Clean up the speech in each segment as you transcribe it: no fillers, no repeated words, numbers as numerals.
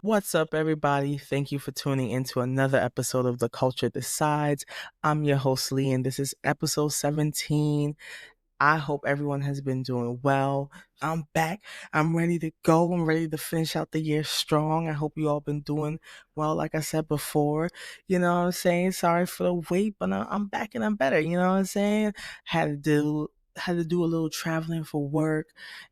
What's up, everybody? Thank you for tuning into another episode of The Culture Decides. I'm your host, Lee, and this is episode 17. I hope everyone has been doing well. I'm back. I'm ready to go. I'm ready to finish out the year strong. I hope you all been doing well, like I said before. You know what I'm saying? Sorry for the wait, but I'm back and I'm better. You know what I'm saying? Had to do had to do a little traveling for work.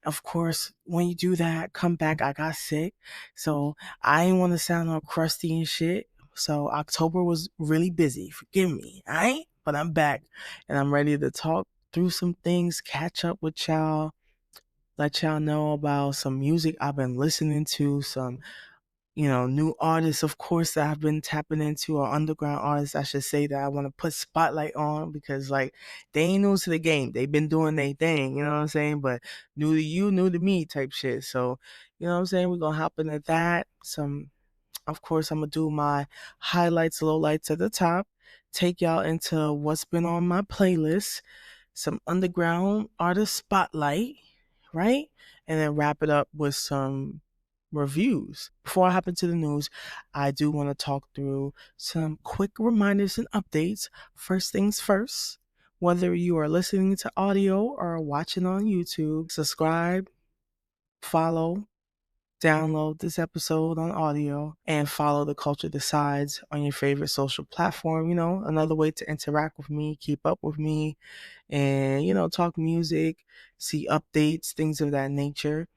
Of course, when you do that, come back. I got sick, so I didn't want to sound all crusty and shit. So October was really busy. Forgive me, alright? But I'm back and I'm ready to talk through some things, catch up with y'all, let y'all know about some music I've been listening to, some, new artists, of course, that I've been tapping into, or underground artists, I should say, that I want to put spotlight on because, like, they ain't new to the game. They've been doing their thing, you know what I'm saying? But new to you, new to me type shit. So, you know what I'm saying? We're going to hop into that. Of course, I'm going to do my highlights, lowlights at the top, take y'all into what's been on my playlist, some underground artist spotlight, right? And then wrap it up with some reviews. Before I hop into the news, I do want to talk through some quick reminders and updates. First things first, whether you are listening to audio or watching on YouTube, subscribe, follow, download this episode on audio, and follow The Culture Decides on your favorite social platform. Another way to interact with me, keep up with me, and, talk music, see updates, things of that nature.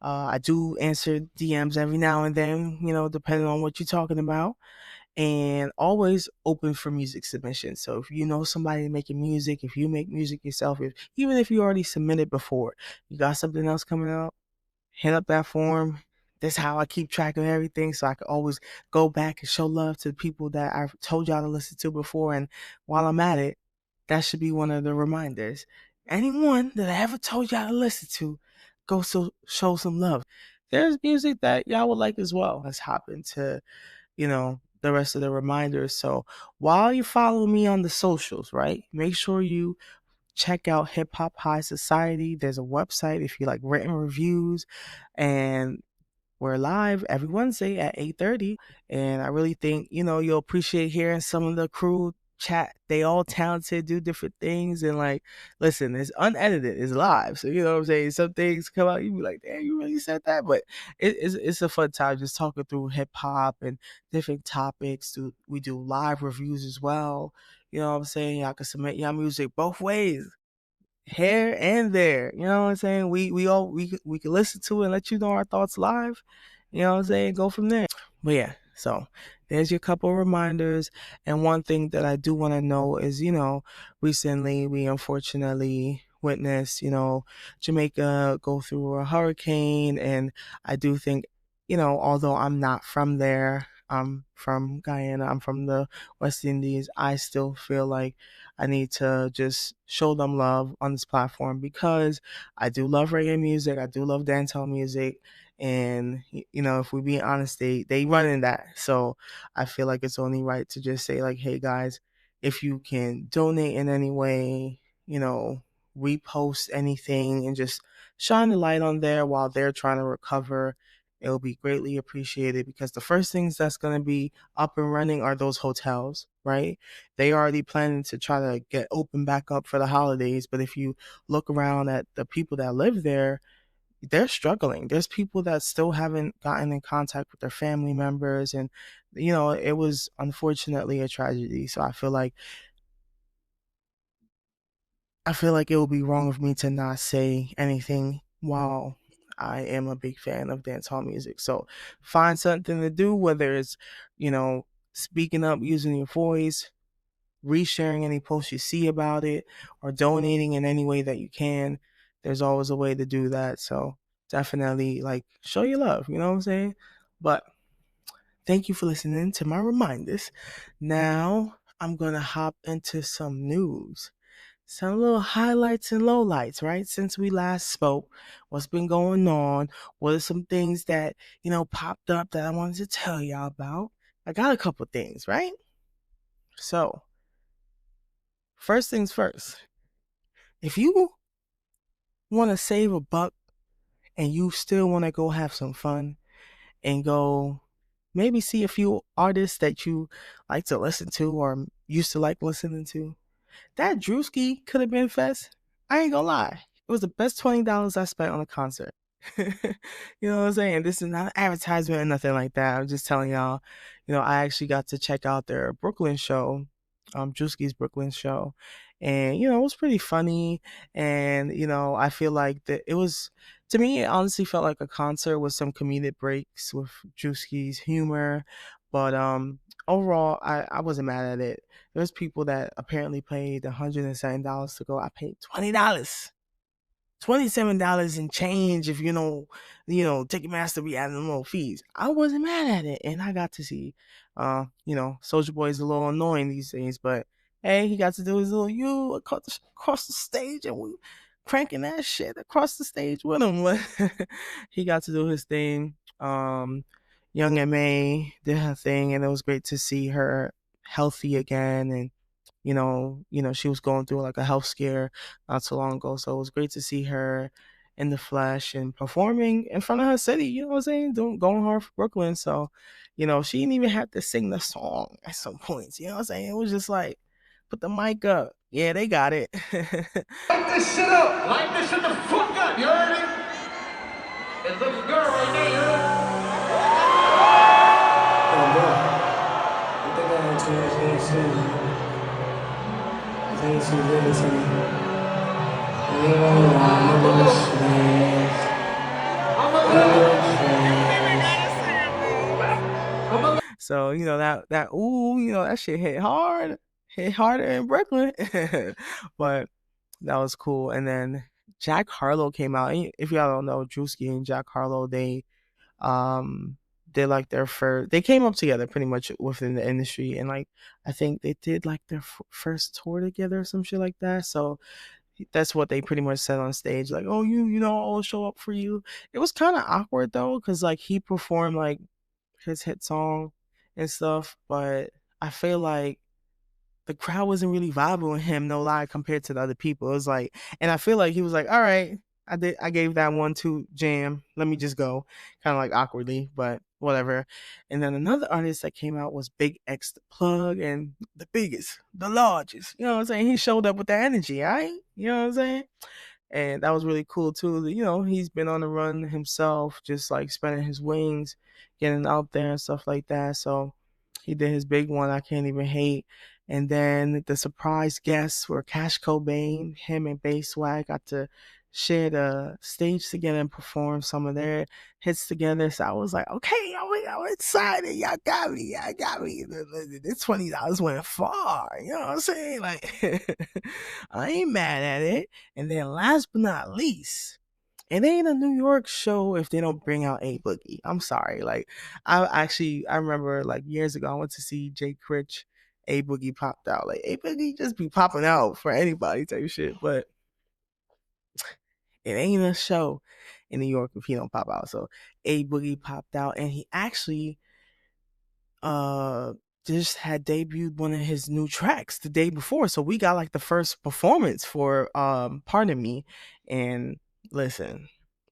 I do answer DMs every now and then, depending on what you're talking about, and always open for music submissions. So if you know somebody making music, if you make music yourself, even if you already submitted before, you got something else coming up, hit up that form. That's how I keep track of everything, so I can always go back and show love to the people that I've told y'all to listen to before. And while I'm at it, that should be one of the reminders. Anyone that I ever told y'all to listen to, show some love. There's music that y'all would like as well. Let's hop into, the rest of the reminders. So while you follow me on the socials, right, make sure you check out Hip Hop High Society. There's a website if you like written reviews, and we're live every Wednesday at 8:30. And I really think, you'll appreciate hearing some of the crew chat. They all talented, do different things, and, like, listen, it's unedited, it's live. So you know what I'm saying? Some things come out, you be like, damn, you really said that. But it's a fun time just talking through hip hop and different topics. We do live reviews as well. You know what I'm saying? Y'all can submit y'all music both ways, here and there. You know what I'm saying? We can listen to it and let you know our thoughts live. You know what I'm saying? Go from there. But yeah, so there's your couple reminders. And one thing that I do want to know is, recently we unfortunately witnessed, Jamaica go through a hurricane. And I do think, although I'm not from there, I'm from Guyana, I'm from the West Indies, I still feel like I need to just show them love on this platform because I do love reggae music, I do love dancehall music, and if we be honest, they run in that. So I feel like it's only right to just say, like, hey guys, if you can donate in any way, repost anything and just shine the light on there while they're trying to recover, it'll be greatly appreciated, because the first things that's going to be up and running are those hotels, right? They already planning to try to get open back up for the holidays, but if you look around at the people that live there, they're struggling. There's people that still haven't gotten in contact with their family members, and it was unfortunately a tragedy. So I feel like it would be wrong of me to not say anything while I am a big fan of dancehall music. So find something to do, whether it's, you know, speaking up, using your voice, resharing any posts you see about it, or donating in any way that you can. There's always a way to do that. So definitely, like, show your love, you know what I'm saying? But thank you for listening to my reminders. Now I'm gonna hop into some news. Some little highlights and lowlights, right? Since we last spoke, what's been going on? What are some things that, popped up that I wanted to tell y'all about? I got a couple things, right? So, first things first. If you want to save a buck and you still want to go have some fun and go maybe see a few artists that you like to listen to or used to like listening to. That Drewski could have been fest. I ain't gonna lie. It was the best $20 I spent on a concert. You know what I'm saying? This is not an advertisement or nothing like that. I'm just telling y'all, I actually got to check out their Brooklyn show, Drewski's Brooklyn show. And, it was pretty funny. And, I feel like that it was, to me, it honestly felt like a concert with some comedic breaks with Drewski's humor. But overall, I wasn't mad at it. There's people that apparently paid $107 to go. I paid $20. $27 and change if Ticketmaster be adding little fees. I wasn't mad at it, and I got to see, Soldier Boy is a little annoying these days, but hey, he got to do his little across the stage, and we cranking that shit across the stage with him. He got to do his thing. Young Ma did her thing, and it was great to see her healthy again, and she was going through like a health scare not so long ago. So it was great to see her in the flesh and performing in front of her city, you know what I'm saying? Going hard for Brooklyn. So, she didn't even have to sing the song at some points, you know what I'm saying? It was just like, put the mic up. Yeah, they got it. Light this shit up. Light this shit the fuck up, you heard it? It's a girl right there, you heard it? Oh, bro. I think I had too much game soon. I ain't too good to me. I ain't gonna lie, I'm a little stressed. So, that ooh, that shit hit harder in Brooklyn. But that was cool. And then Jack Harlow came out. If y'all don't know, Drewski and Jack Harlow, they did like their first, they came up together pretty much within the industry, and like I think they did like their first tour together or some shit like that. So that's what they pretty much said on stage, like, oh, I'll show up for you. It was kind of awkward though, because like he performed like his hit song and stuff, but I feel like the crowd wasn't really vibing with him, no lie, compared to the other people. It was like, and I feel like he was like, all right, I gave that 1-2 jam. Let me just go, kind of like awkwardly, but whatever. And then another artist that came out was Big X the Plug, and the biggest, the largest. You know what I'm saying? He showed up with that energy, all right? You know what I'm saying? And that was really cool too. He's been on the run himself, just like spreading his wings, getting out there and stuff like that. So he did his big one, I Can't Even Hate. And then the surprise guests were Cash Cobain. Him and Bass Swag got to share the stage together and perform some of their hits together. So I was like, okay, I'm excited. Y'all got me. This $20 went far. You know what I'm saying? Like, I ain't mad at it. And then last but not least, it ain't a New York show if they don't bring out A Boogie. I'm sorry. Like, I remember like years ago, I went to see Jay Critch. A Boogie popped out. Like, A Boogie just be popping out for anybody type shit. But it ain't a show in New York if he don't pop out. So A Boogie popped out, and he actually just had debuted one of his new tracks the day before. So we got like the first performance for Pardon Me. And listen,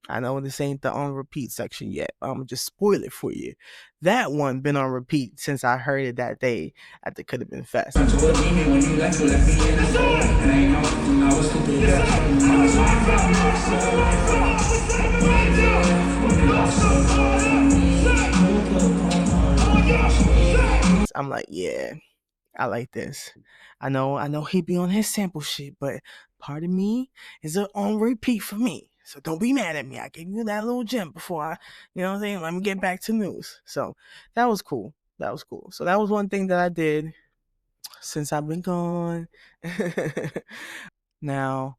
I know this ain't the on repeat section yet. I'm just spoil it for you. That one been on repeat since I heard it that day at the Could Have Been Fest. I'm like, yeah, I like this. I know he be on his sample shit, but Pardon Me is on repeat for me. So don't be mad at me. I gave you that little gem before you know what I'm saying? Let me get back to news. So that was cool. So that was one thing that I did since I've been gone. Now,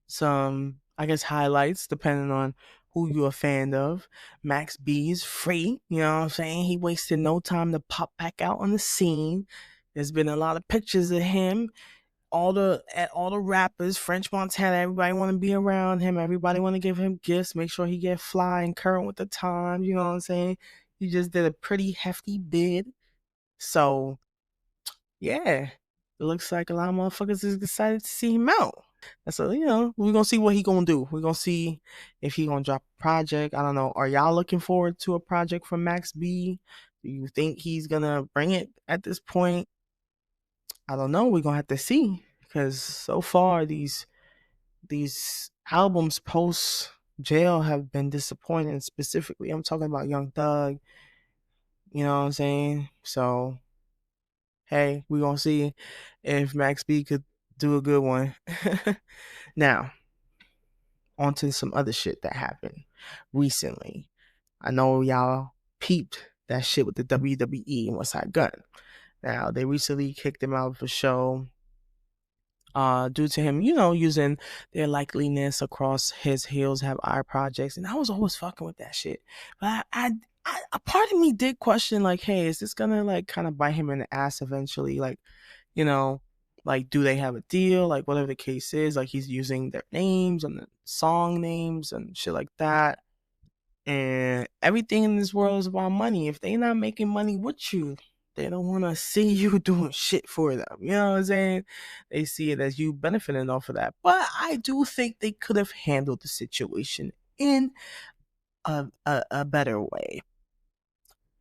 some, I guess, highlights depending on who you're a fan of. Max B is free, you know what I'm saying? He wasted no time to pop back out on the scene. There's been a lot of pictures of him. All the rappers, French Montana, everybody want to be around him. Everybody want to give him gifts. Make sure he get fly and current with the times. You know what I'm saying? He just did a pretty hefty bid. So yeah, it looks like a lot of motherfuckers is excited to see him out. And so, we're gonna see what he gonna do. We're gonna see if he gonna drop a project. I don't know. Are y'all looking forward to a project from Max B? Do you think he's gonna bring it at this point? I don't know. We're gonna have to see because so far these albums post jail have been disappointing. Specifically, I'm talking about Young Thug. You know what I'm saying? So hey, we're gonna see if Max B could do a good one. Now, on to some other shit that happened recently. I know y'all peeped that shit with the WWE and Westside Gunn. Now, they recently kicked him out of the show due to him, using their likeliness across his heels have eye projects. And I was always fucking with that shit. But a part of me did question, like, hey, is this gonna like kind of bite him in the ass eventually? Like, you know, like, do they have a deal? Like, whatever the case is, like, he's using their names and the song names and shit like that. And everything in this world is about money. If they not making money with you, they don't want to see you doing shit for them. You know what I'm saying? They see it as you benefiting off of that. But I do think they could have handled the situation in a better way.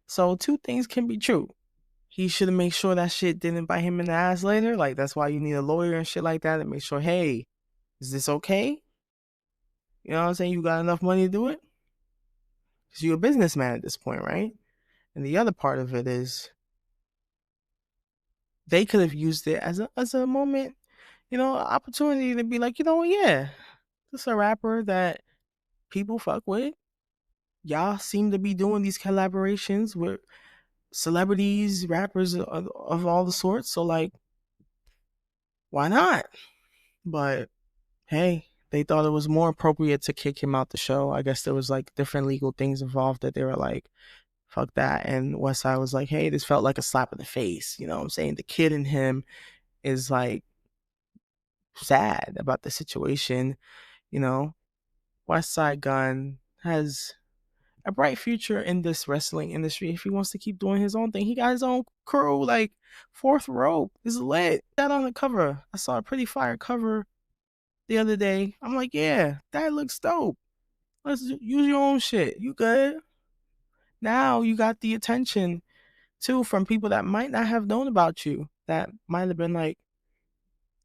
So two things can be true. He should have made sure that shit didn't bite him in the ass later. Like, that's why you need a lawyer and shit like that to make sure, hey, is this okay? You know what I'm saying? You got enough money to do it? Because you're a businessman at this point, right? And the other part of it is they could have used it as a moment, opportunity to be like, yeah, this is a rapper that people fuck with. Y'all seem to be doing these collaborations with celebrities, rappers of all the sorts. So like, why not? But hey, they thought it was more appropriate to kick him out the show. I guess there was like different legal things involved that they were like, fuck that. And Westside was like, hey, this felt like a slap in the face. You know what I'm saying? The kid in him is like sad about the situation, you know. Westside Gunn has a bright future in this wrestling industry if he wants to keep doing his own thing. He got his own crew, like Fourth Rope is lit. That on the cover. I saw a pretty fire cover the other day. I'm like, yeah, that looks dope. Let's use your own shit. You good? Now you got the attention too from people that might not have known about you. That might have been like,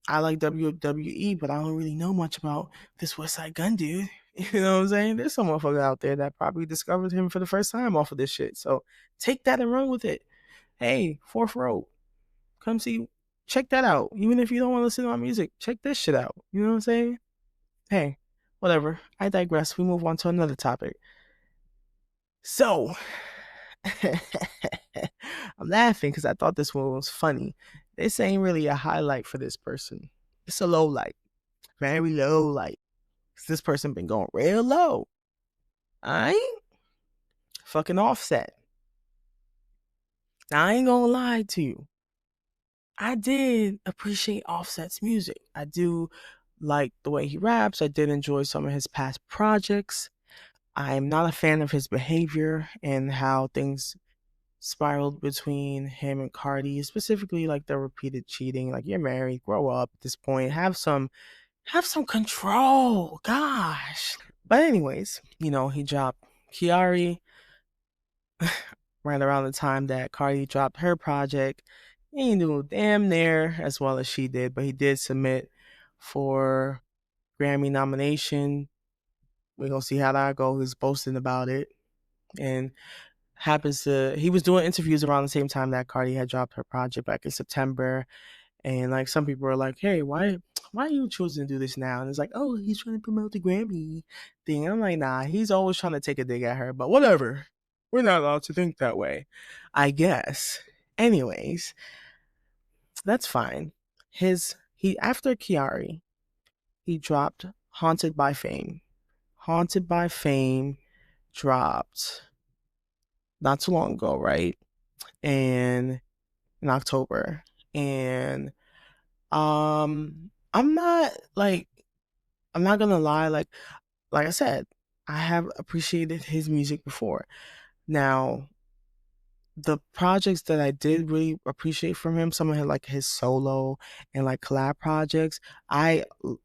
I like WWE, but I don't really know much about this Westside Gun dude. You know what I'm saying? There's some motherfucker out there that probably discovered him for the first time off of this shit. So take that and run with it. Hey, Fourth Row, come see, check that out. Even if you don't want to listen to my music, check this shit out. You know what I'm saying? Hey, whatever. I digress. We move on to another topic. So, I'm laughing because I thought this one was funny. This ain't really a highlight for this person. It's a low light, very low light. This person been going real low. Alright? Fucking Offset. Now, I ain't gonna lie to you. I did appreciate Offset's music. I do like the way he raps. I did enjoy some of his past projects. I'm not a fan of his behavior and how things spiraled between him and Cardi, specifically like the repeated cheating. Like, you're married, grow up at this point, have some control. Gosh. But anyways, he dropped Kiari right around the time that Cardi dropped her project. He didn't do damn near as well as she did, but he did submit for Grammy nomination. We're gonna see how that goes. He's boasting about it. And he was doing interviews around the same time that Cardi had dropped her project back in September. And like some people are like, hey, why are you choosing to do this now? And it's like, oh, he's trying to promote the Grammy thing. And I'm like, nah, he's always trying to take a dig at her, but whatever. We're not allowed to think that way, I guess. Anyways, that's fine. He after Kiari, he dropped Haunted by Fame. Haunted by Fame dropped not too long ago, right? And in October. And I'm not like I'm not gonna lie, like I said, I have appreciated his music before. Now, the projects that I did really appreciate from him, some of his solo and like collab projects, I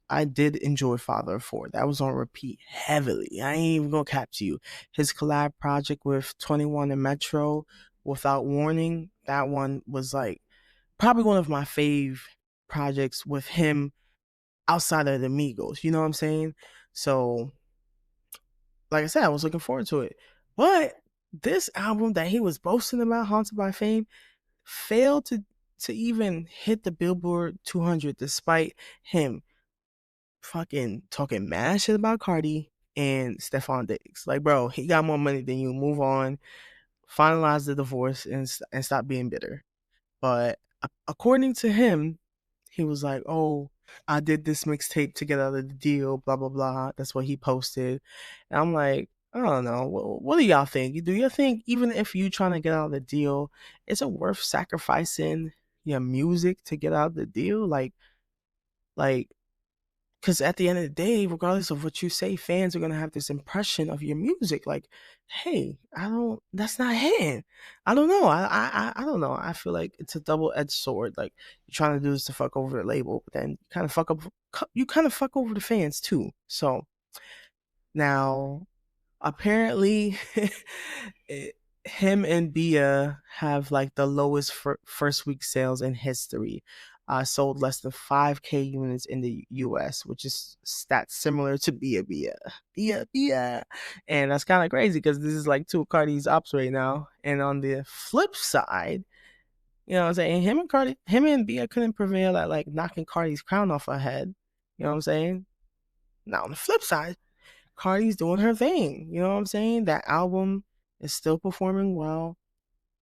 I did enjoy Father of Four. That was on repeat heavily. I ain't even gonna cap to you. His collab project with 21 and Metro Without Warning, that one was like probably one of my fave projects with him outside of the Migos. You know what I'm saying? So, like I said, I was looking forward to it. But this album that he was boasting about, Haunted by Fame, failed to even hit the Billboard 200 despite him fucking talking mad shit about Cardi and Stephon Diggs. Like, bro, he got more money than you. Move on, finalize the divorce, and stop being bitter. But according to him, he was like, "Oh, I did this mixtape to get out of the deal." Blah blah blah. That's what he posted, and I'm like, I don't know. What do y'all think? Do you think even if you trying to get out of the deal, is it worth sacrificing your music to get out of the deal? Like, because at the end of the day, regardless of what you say, fans are gonna have this impression of your music. Like, hey, I don't. That's not hitting. I don't know. I don't know. I feel like it's a double edged sword. Like you're trying to do this to fuck over the label, but then kind of fuck up. You kind of fuck over the fans too. So now apparently it, him and Bia have like the lowest first week sales in history. Sold less than 5K units in the US, which is stats similar to Bia. And that's kind of crazy because this is like two of Cardi's ops right now. And on the flip side, you know what I'm saying? Him and Bia couldn't prevail at like knocking Cardi's crown off her head. You know what I'm saying? Now on the flip side, Cardi's doing her thing. You know what I'm saying? That album is still performing well.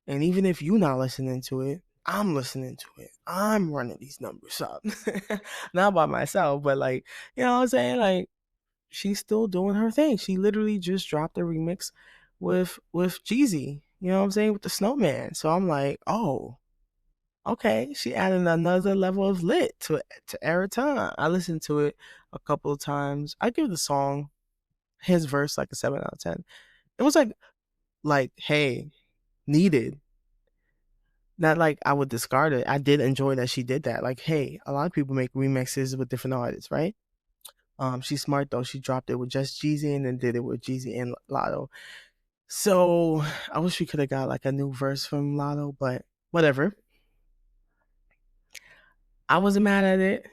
And even if you're not listening to it, I'm listening to it. I'm running these numbers up. Not by myself, but like, you know what I'm saying? Like, she's still doing her thing. She literally just dropped a remix with Jeezy. You know what I'm saying? With the Snowman. So I'm like, oh, okay. She added another level of lit to Era Time. I listened to it a couple of times. I give the song his verse like a 7 out of 10. It was like hey, needed. Not like I would discard it. I did enjoy that she did that. Like, hey, a lot of people make remixes with different artists, right? She's smart though. She dropped it with just Jeezy and then did it with Jeezy and Lotto. So I wish we could have got like a new verse from Lotto, but whatever. I wasn't mad at it.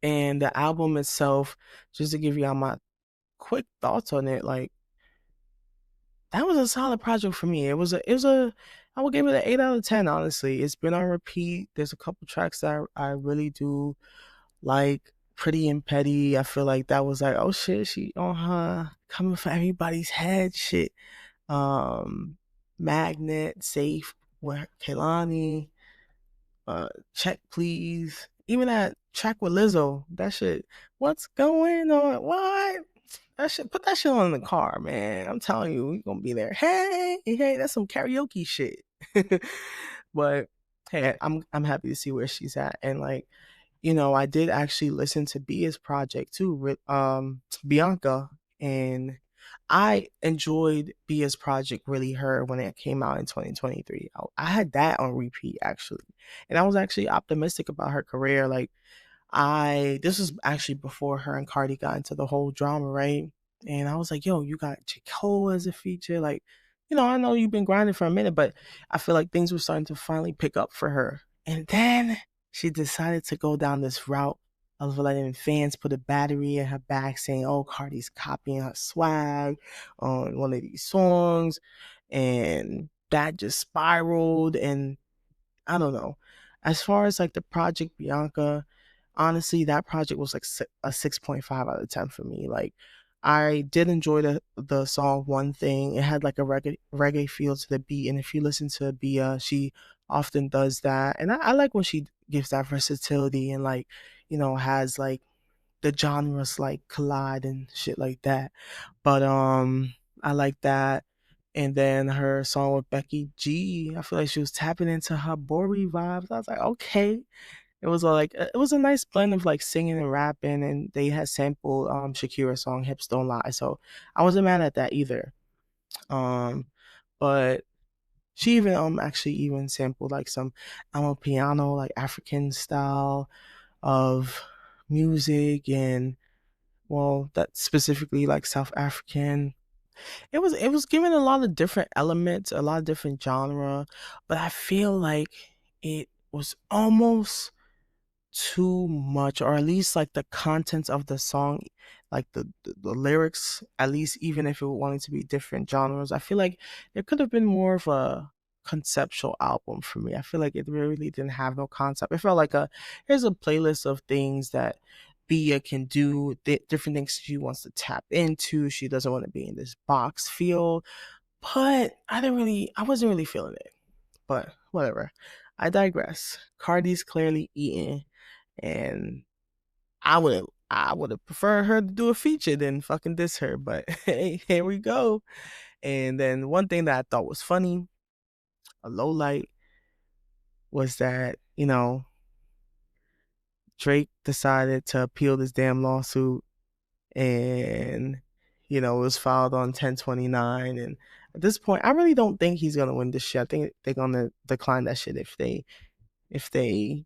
And the album itself, just to give y'all my quick thoughts on it, like that was a solid project for me. It was a I would give it an 8 out of 10, honestly. It's been on repeat. There's a couple tracks that I really do like. Pretty and Petty. I feel like that was like, oh shit, she on her coming for everybody's head shit. Um Magnet, Safe with Kehlani, Check Please. Even that track with Lizzo, that shit. What's going on? What? That shit, put that shit on in the car, man. I'm telling you, we gonna be there. Hey, that's some karaoke shit. But hey, I'm happy to see where she's at. And like, I did actually listen to Bia's project too, with Bianca, and I enjoyed Bia's project Really Her when it came out in 2023. I had that on repeat actually. And I was actually optimistic about her career. Like I this was actually before her and Cardi got into the whole drama, right? And I was like, yo, you got J. Cole as a feature. Like, I know you've been grinding for a minute, but I feel like things were starting to finally pick up for her. And then she decided to go down this route of letting fans put a battery in her back saying, oh, Cardi's copying her swag on one of these songs. And that just spiraled. And I don't know. As far as like the Project Bianca, honestly, that project was like a 6.5 out of 10 for me. Like, I did enjoy the song One Thing. It had like a reggae feel to the beat, and if you listen to Bia, she often does that, and I like when she gives that versatility and like, has like the genres like collide and shit like that. But I like that. And then her song with Becky G, I feel like she was tapping into her Bori vibes. I was like, okay, it was a nice blend of like singing and rapping, and they had sampled Shakira's song "Hips Don't Lie," so I wasn't mad at that either. Um, but she even actually even sampled like some piano like African style of music, and well, that specifically like South African. it was given a lot of different elements, a lot of different genre, but I feel like it was almost too much, or at least like the contents of the song, like the lyrics, at least even if it wanted to be different genres, I feel like there could have been more of a conceptual album for me. I feel like it really didn't have no concept. It felt like a here's a playlist of things that Bia can do, different things she wants to tap into. She doesn't want to be in this box feel, but I wasn't really feeling it. But whatever. I digress. Cardi's clearly eating, and I would have preferred her to do a feature than fucking diss her. But hey, here we go. And then one thing that I thought was funny, a low light, was that Drake decided to appeal this damn lawsuit, and it was filed on 10/29. And at this point, I really don't think he's gonna win this shit. I think they're gonna decline that shit if they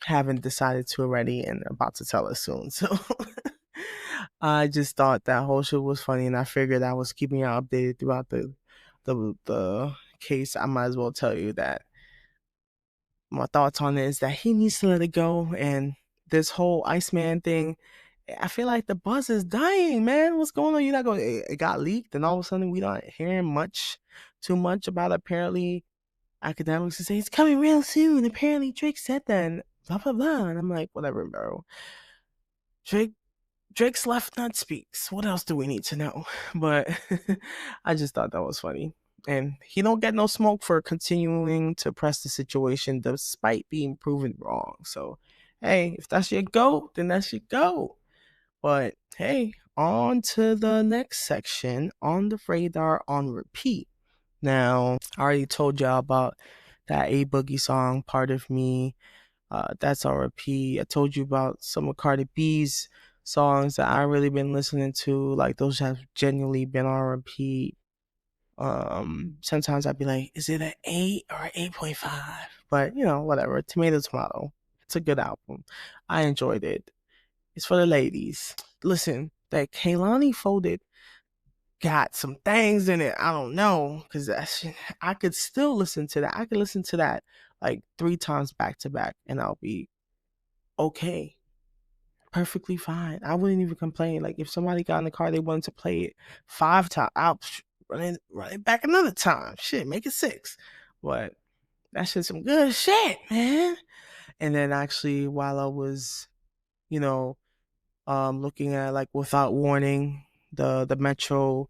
haven't decided to already and about to tell us soon. So I just thought that whole shit was funny, and I figured I was keeping you updated throughout the case. I might as well tell you that my thoughts on it is that he needs to let it go, and this whole Iceman thing. I feel like the buzz is dying, man. What's going on? You're not going. It got leaked, and all of a sudden we not hearing too much about it. Apparently academics to say it's coming real soon. Apparently Drake said that, and blah blah blah. And I'm like, whatever, bro. Drake Drake's left nut speaks. What else do we need to know? But I just thought that was funny. And he don't get no smoke for continuing to press the situation despite being proven wrong. So hey, if that's your go, then that's your go. But hey, on to the next section on the radar on repeat. Now, I already told y'all about that A Boogie song, Part of Me. That's on repeat. I told you about some of Cardi B's songs that I really been listening to. Like those have genuinely been on repeat. Sometimes I'd be like, is it an 8 or an 8.5? But whatever. Tomato tomato. It's a good album. I enjoyed it. It's for the ladies. Listen, that Kaylani folded got some things in it. I don't know, because I could still listen to that. I could listen to that like 3 times back to back, and I'll be okay, perfectly fine. I wouldn't even complain. Like if somebody got in the car, they wanted to play it 5 times, I'll run it back another time. Shit, make it 6. But that's just some good shit, man. And then actually, while I was, you know, looking at like Without Warning, the Metro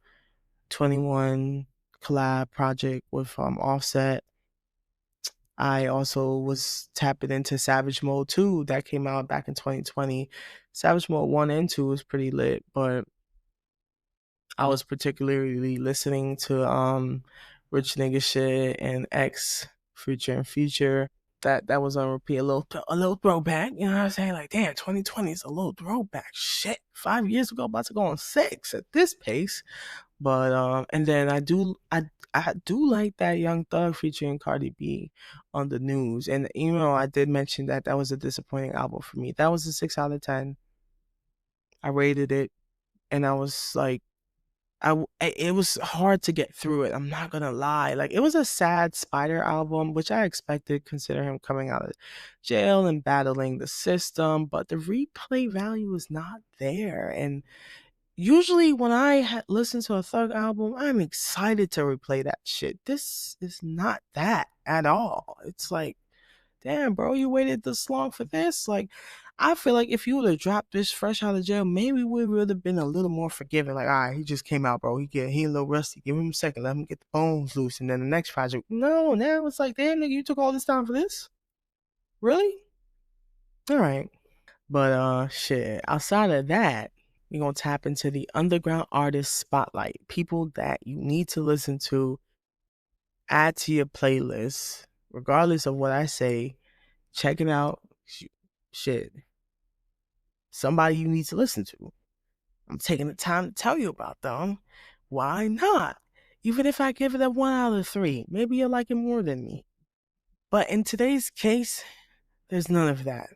21 collab project with Offset. I also was tapping into Savage Mode 2 that came out back in 2020. Savage Mode 1 and 2 was pretty lit, but I was particularly listening to Rich Nigga Shit and X Future and Future. That was on repeat, a little throwback. You know what I'm saying? Like, damn, 2020 is a little throwback. Shit, 5 years ago, about to go on 6 at this pace. But and then I do like that Young Thug featuring Cardi B on the news. And I did mention that was a disappointing album for me. That was a 6 out of 10. I rated it, and I was like, it was hard to get through it. I'm not gonna lie. Like it was a sad Spider album, which I expected considering him coming out of jail and battling the system. But the replay value is not there, and usually when I listen to a Thug album, I'm excited to replay that shit. This is not that at all. It's like, damn, bro, you waited this long for this? Like, I feel like if you would have dropped this fresh out of jail, maybe we would have been a little more forgiving. Like, all right, he just came out, bro. He a little rusty. Give him a second. Let him get the bones loose. And then the next project. No, now it's like, damn, nigga, you took all this time for this? Really? All right. But shit, outside of that, we're gonna tap into the underground artist spotlight. People that you need to listen to, add to your playlist, regardless of what I say. Check it out. Shit. Somebody you need to listen to. I'm taking the time to tell you about them. Why not? Even if I give it a 1 out of 3, maybe you'll like it more than me. But in today's case, there's none of that.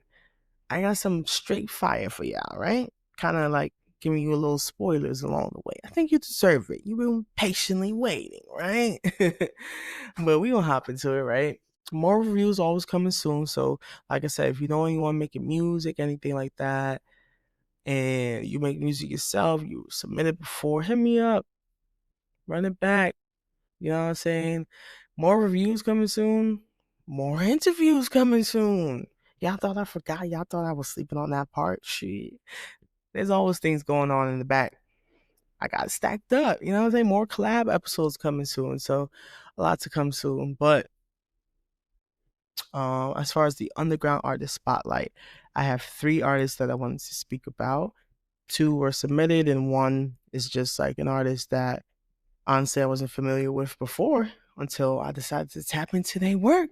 I got some straight fire for y'all, right? Kind of like giving you a little spoilers along the way. I think you deserve it. You've been patiently waiting, right? But we gonna hop into it, right? More reviews always coming soon. So, like I said, if you know anyone making music, anything like that, and you make music yourself, you submit it before, hit me up, run it back. You know what I'm saying? More reviews coming soon. More interviews coming soon. Y'all thought I forgot? Y'all thought I was sleeping on that part? Shit. There's always things going on in the back. I got stacked up. You know what I'm saying? More collab episodes coming soon. So a lot to come soon. But as far as the underground artist spotlight, I have 3 artists that I wanted to speak about. 2 were submitted, and 1 is just like an artist that honestly I wasn't familiar with before until I decided to tap into their work.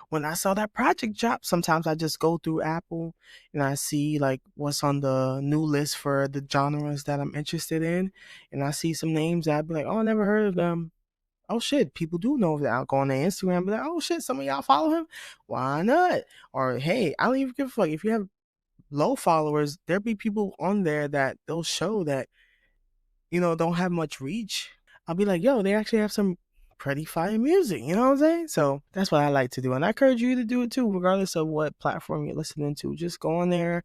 When I saw that project drop, sometimes I just go through Apple and I see like what's on the new list for the genres that I'm interested in, and I see some names that I'd be like, oh, I never heard of them. Oh shit, people do know that. I'll go on their Instagram and be like, oh shit, some of y'all follow him. Why not? Or hey, I don't even give a fuck. If you have low followers, there'll be people on there that they'll show that, don't have much reach. I'll be like, yo, they actually have some pretty fire music. You know what I'm saying? So that's what I like to do. And I encourage you to do it too, regardless of what platform you're listening to. Just go on there,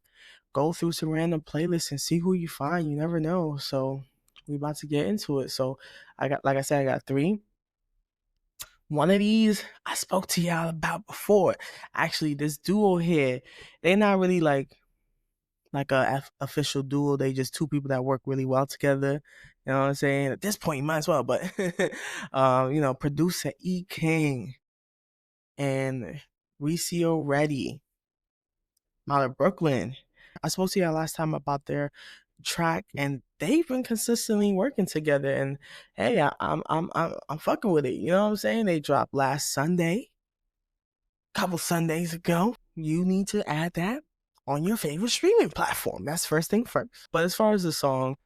go through some random playlists and see who you find. You never know. So we about to get into it. So like I said, I got 3. One of these I spoke to y'all about before. Actually, this duo here, they're not really like a official duo. They just 2 people that work really well together. You know what I'm saying? At this point, you might as well. But producer E King and Ricio Ready out of Brooklyn. I spoke to you last time about their track, and they've been consistently working together. And hey, I'm fucking with it. You know what I'm saying? They dropped last Sunday, couple Sundays ago. You need to add that on your favorite streaming platform. That's first thing first. But as far as the song,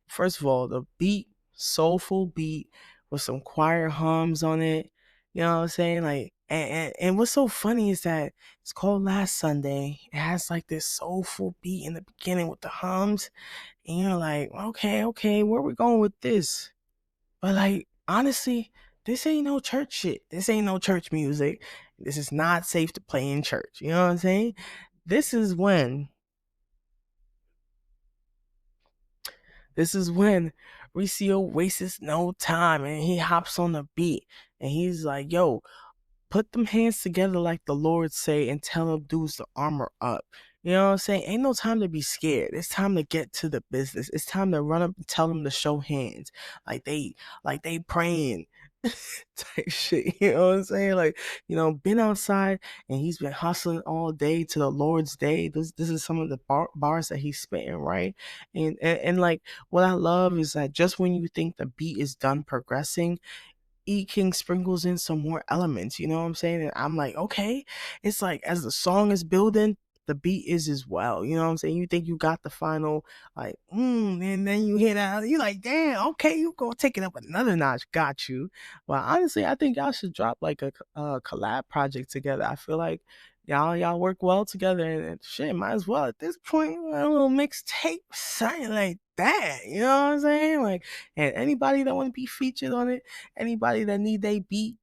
first of all, the beat, soulful beat with some choir hums on it. You know what I'm saying? Like, and what's so funny is that it's called Last Sunday. It has like this soulful beat in the beginning with the hums, and you're like, okay, where we going with this? But like, honestly, this ain't no church shit. This ain't no church music. This is not safe to play in church. You know what I'm saying? This is when This is when Ricio wastes no time and he hops on the beat and he's like, yo, put them hands together like the Lord say and tell them dudes to armor up. You know what I'm saying? Ain't no time to be scared. It's time to get to the business. It's time to run up and tell them to show hands. Like they praying. Type shit. You know what I'm saying? Like, been outside and he's been hustling all day to the Lord's day. This is some of the bars that he's spitting, right? And like what I love is that just when you think the beat is done progressing, E King sprinkles in some more elements, you know what I'm saying? And I'm like, okay, it's like as the song is building, the beat is as well. You know what I'm saying? You think you got the final, like, and then you hear that, you're like, damn, okay, you gonna take it up another notch, got you. Well, honestly, I think y'all should drop like a collab project together. I feel like y'all work well together, and shit, might as well at this point, a little mixtape, something like that. You know what I'm saying? Like, and anybody that want to be featured on it, anybody that need they beat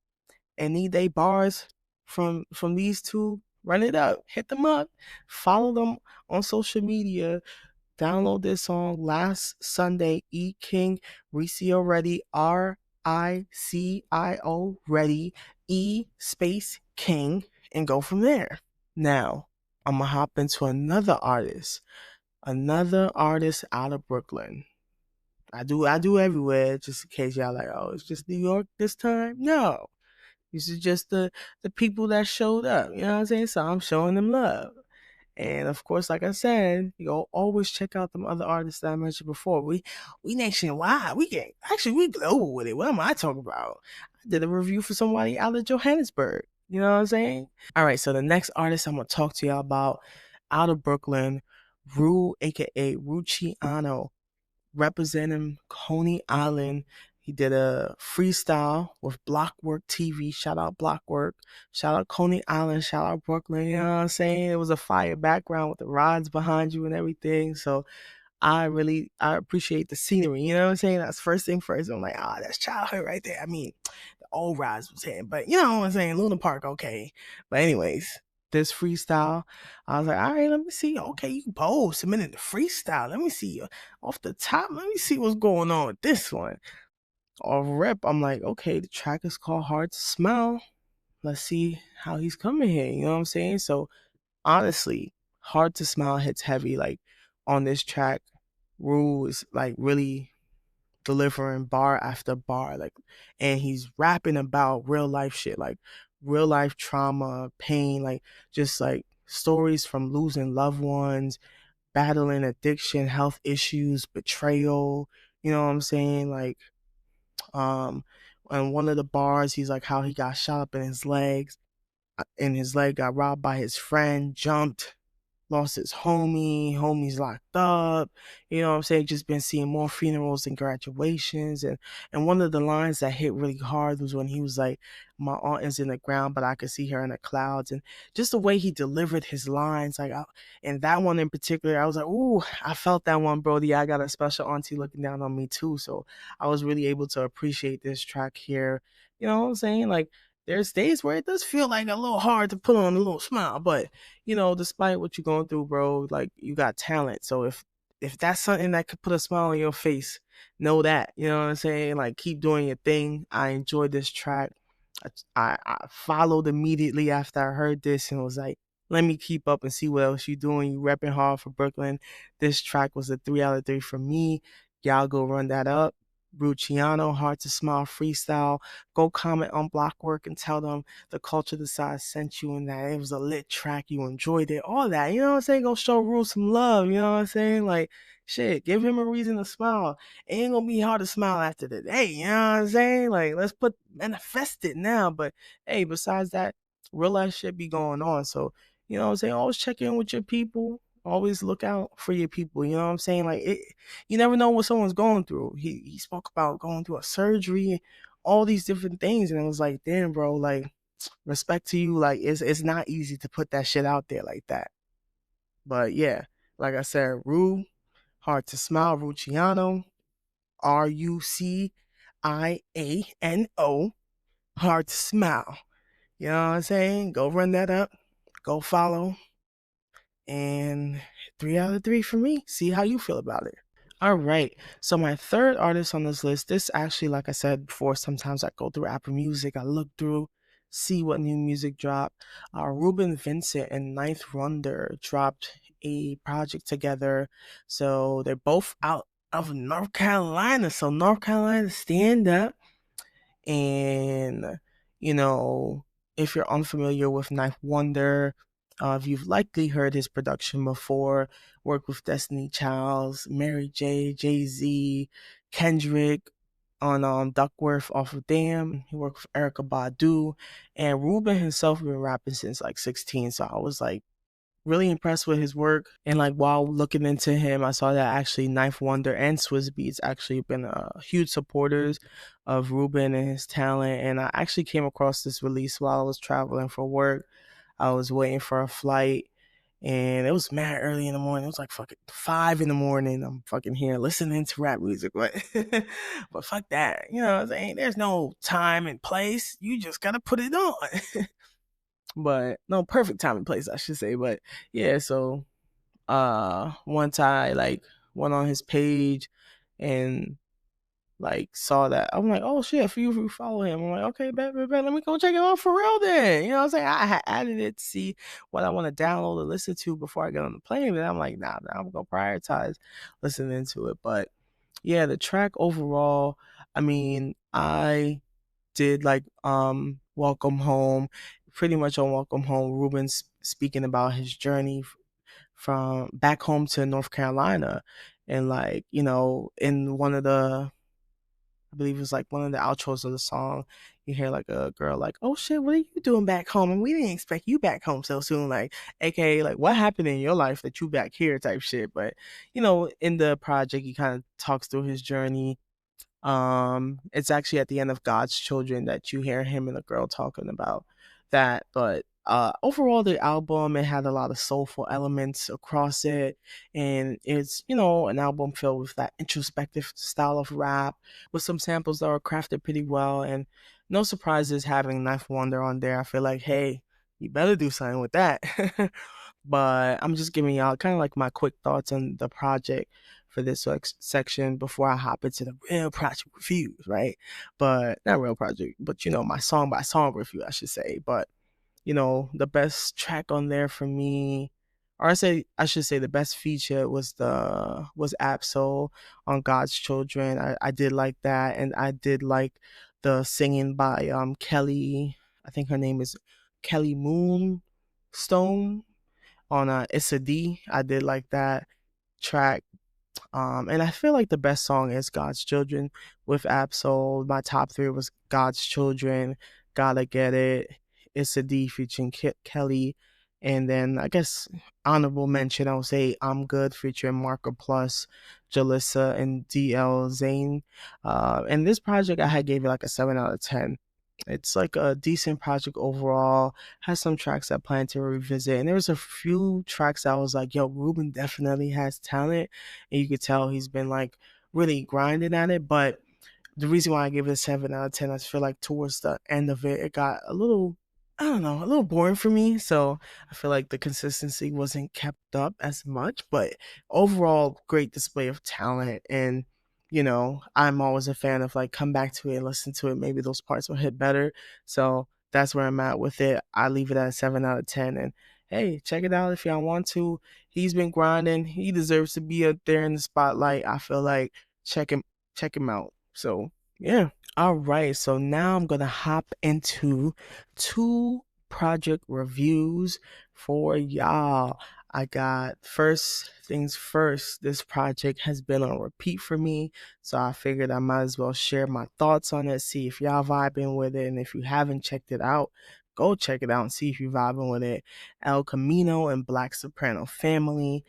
and need they bars from these 2, run it up, hit them up, follow them on social media, download this song Last Sunday, E King, Ricio Ready, Ricio Ready, E space King, and go from there. Now I'm gonna hop into another artist out of Brooklyn. I do everywhere, just in case y'all like, oh, it's just New York this time. No, this is just the people that showed up. You know what I'm saying? So I'm showing them love. And of course, like I said, you'll always check out them other artists that I mentioned before. We nationwide. We global with it. What am I talking about? I did a review for somebody out of Johannesburg. You know what I'm saying? All right, so the next artist I'm gonna talk to y'all about out of Brooklyn, Rue, aka Ruciano, representing Coney Island. He did a freestyle with Blockwork TV. Shout out Blockwork. Shout out Coney Island. Shout out Brooklyn. You know what I'm saying? It was a fire background with the rods behind you and everything. So I appreciate the scenery. You know what I'm saying? That's first thing first. I'm like, ah, that's childhood right there. I mean, the old rides was hitting, but you know what I'm saying? Luna Park, okay. But anyways, this freestyle, I was like, all right, let me see. Okay, you bold submitted the freestyle. Let me see off the top. Let me see what's going on with this one. Off rep, I'm like, okay, the track is called Hard to Smile. Let's see how he's coming here. You know what I'm saying? So honestly, Hard to Smile hits heavy. Like on this track, Rue is like really delivering bar after bar. Like, and he's rapping about real life shit, like real life trauma, pain, like just like stories from losing loved ones, battling addiction, health issues, betrayal. You know what I'm saying? Like, and one of the bars, he's like how he got shot up in his legs, and his leg got robbed by his friend, jumped, lost his homie's locked up. You know what I'm saying? Just been seeing more funerals and graduations. And one of the lines that hit really hard was when he was like, my aunt is in the ground, but I could see her in the clouds. And just the way he delivered his lines, like, and that one in particular, I was like, ooh, I felt that one, Brody. I got a special auntie looking down on me too. So I was really able to appreciate this track here. You know what I'm saying? Like, there's days where it does feel like a little hard to put on a little smile, but you know, despite what you're going through, bro, like you got talent. So if that's something that could put a smile on your face, know that. You know what I'm saying? Like keep doing your thing. I enjoyed this track. I followed immediately after I heard this and was like, let me keep up and see what else you doing. You repping hard for Brooklyn. This track was a 3 out of 3 for me. Y'all go run that up. Ruciano, Hard to Smile freestyle. Go comment on Blockwork and tell them the Culture Decides sent you and that it was a lit track. You enjoyed it. All that. You know what I'm saying? Go show Rule some love. You know what I'm saying? Like, shit, give him a reason to smile. It ain't gonna be hard to smile after the day. You know what I'm saying? Like, let's manifest it now. But hey, besides that, real life shit be going on. So, you know what I'm saying? Always check in with your people. Always look out for your people. You know what I'm saying? Like, you never know what someone's going through. He spoke about going through a surgery, all these different things, and it was like, damn, bro, like respect to you. Like, it's not easy to put that shit out there like that. But yeah, like I said, Rue, Hard to Smile, Ruciano, Ruciano, Hard to Smile. You know what I'm saying? Go run that up. Go follow. And 3 out of 3 for me. See how you feel about it. All right. So my third artist on this list, this actually, like I said before, sometimes I go through Apple Music, I look through, see what new music dropped. Reuben Vincent and Ninth Wonder dropped a project together. So they're both out of North Carolina. So North Carolina, stand up. And, you know, if you're unfamiliar with Knife Wonder, if you've likely heard his production before, worked with Destiny Childs, Mary J, Jay Z, Kendrick on Duckworth off of Damn. He worked with Erica Badu, and Ruben himself been rapping since like 16. So I was like really impressed with his work. And like while looking into him, I saw that actually Knife Wonder and Swizz Beatz actually been huge supporters of Ruben and his talent. And I actually came across this release while I was traveling for work. I was waiting for a flight. And it was mad early in the morning. It was like fucking 5 in the morning. I'm fucking here listening to rap music, but but fuck that. You know what I'm saying? There's no time and place. You just gotta put it on. But no, perfect time and place, I should say. But yeah, so once I like went on his page and like saw that, I'm like, oh shit, for you follow him. I'm like, okay, bet, let me go check it out for real then. You know what I'm saying? I had added it to see what I want to download or listen to before I get on the plane. And I'm like, nah, I'm gonna prioritize listening to it. But yeah, the track overall, I mean, I did like Welcome Home. Pretty much on Welcome Home, Ruben's speaking about his journey from back home to North Carolina. And like, you know, in one of the I believe it was like one of the outros of the song, you hear like a girl like, oh shit, what are you doing back home? And we didn't expect you back home so soon. Like, aka like what happened in your life that you back here type shit. But, you know, in the project he kind of talks through his journey. It's actually at the end of God's Children that you hear him and a girl talking about that. But overall, the album, it had a lot of soulful elements across it, and it's, you know, an album filled with that introspective style of rap with some samples that are crafted pretty well, and no surprises having Knife Wonder on there. I feel like, hey, you better do something with that. But I'm just giving y'all kind of like my quick thoughts on the project for this section before I hop into the real project reviews, right? But not real project, but you know, my song by song review, I should say. But you know, the best track on there for me, or I should say the best feature was Absol on God's Children. I did like that, and I did like the singing by Kelly. I think her name is Kelly Moonstone on It's a D. I did like that track. And I feel like the best song is God's Children with Absol. My top three was God's Children, Gotta Get It, It's a D featuring Kelly, and then I guess honorable mention, I would say I'm Good featuring Marco Plus, Jalissa, and DL Zane. And this project I had gave it like a 7 out of 10. It's like a decent project overall. Has some tracks I plan to revisit, and there was a few tracks I was like, "Yo, Ruben definitely has talent," and you could tell he's been like really grinding at it. But the reason why I gave it a 7 out of 10, I just feel like towards the end of it, it got a little, I don't know, a little boring for me. So I feel like the consistency wasn't kept up as much. But overall, great display of talent. And, you know, I'm always a fan of like come back to it and listen to it. Maybe those parts will hit better. So that's where I'm at with it. I leave it at a 7 out of 10. And hey, check it out if y'all want to. He's been grinding. He deserves to be up there in the spotlight. I feel like check him check him out. So yeah. All right. So now I'm gonna hop into two project reviews for y'all. I got first things first. This project has been on repeat for me, so I figured I might as well share my thoughts on it, see if y'all vibing with it, and if you haven't checked it out, go check it out and see if you're vibing with it. El Camino and Black Soprano Family,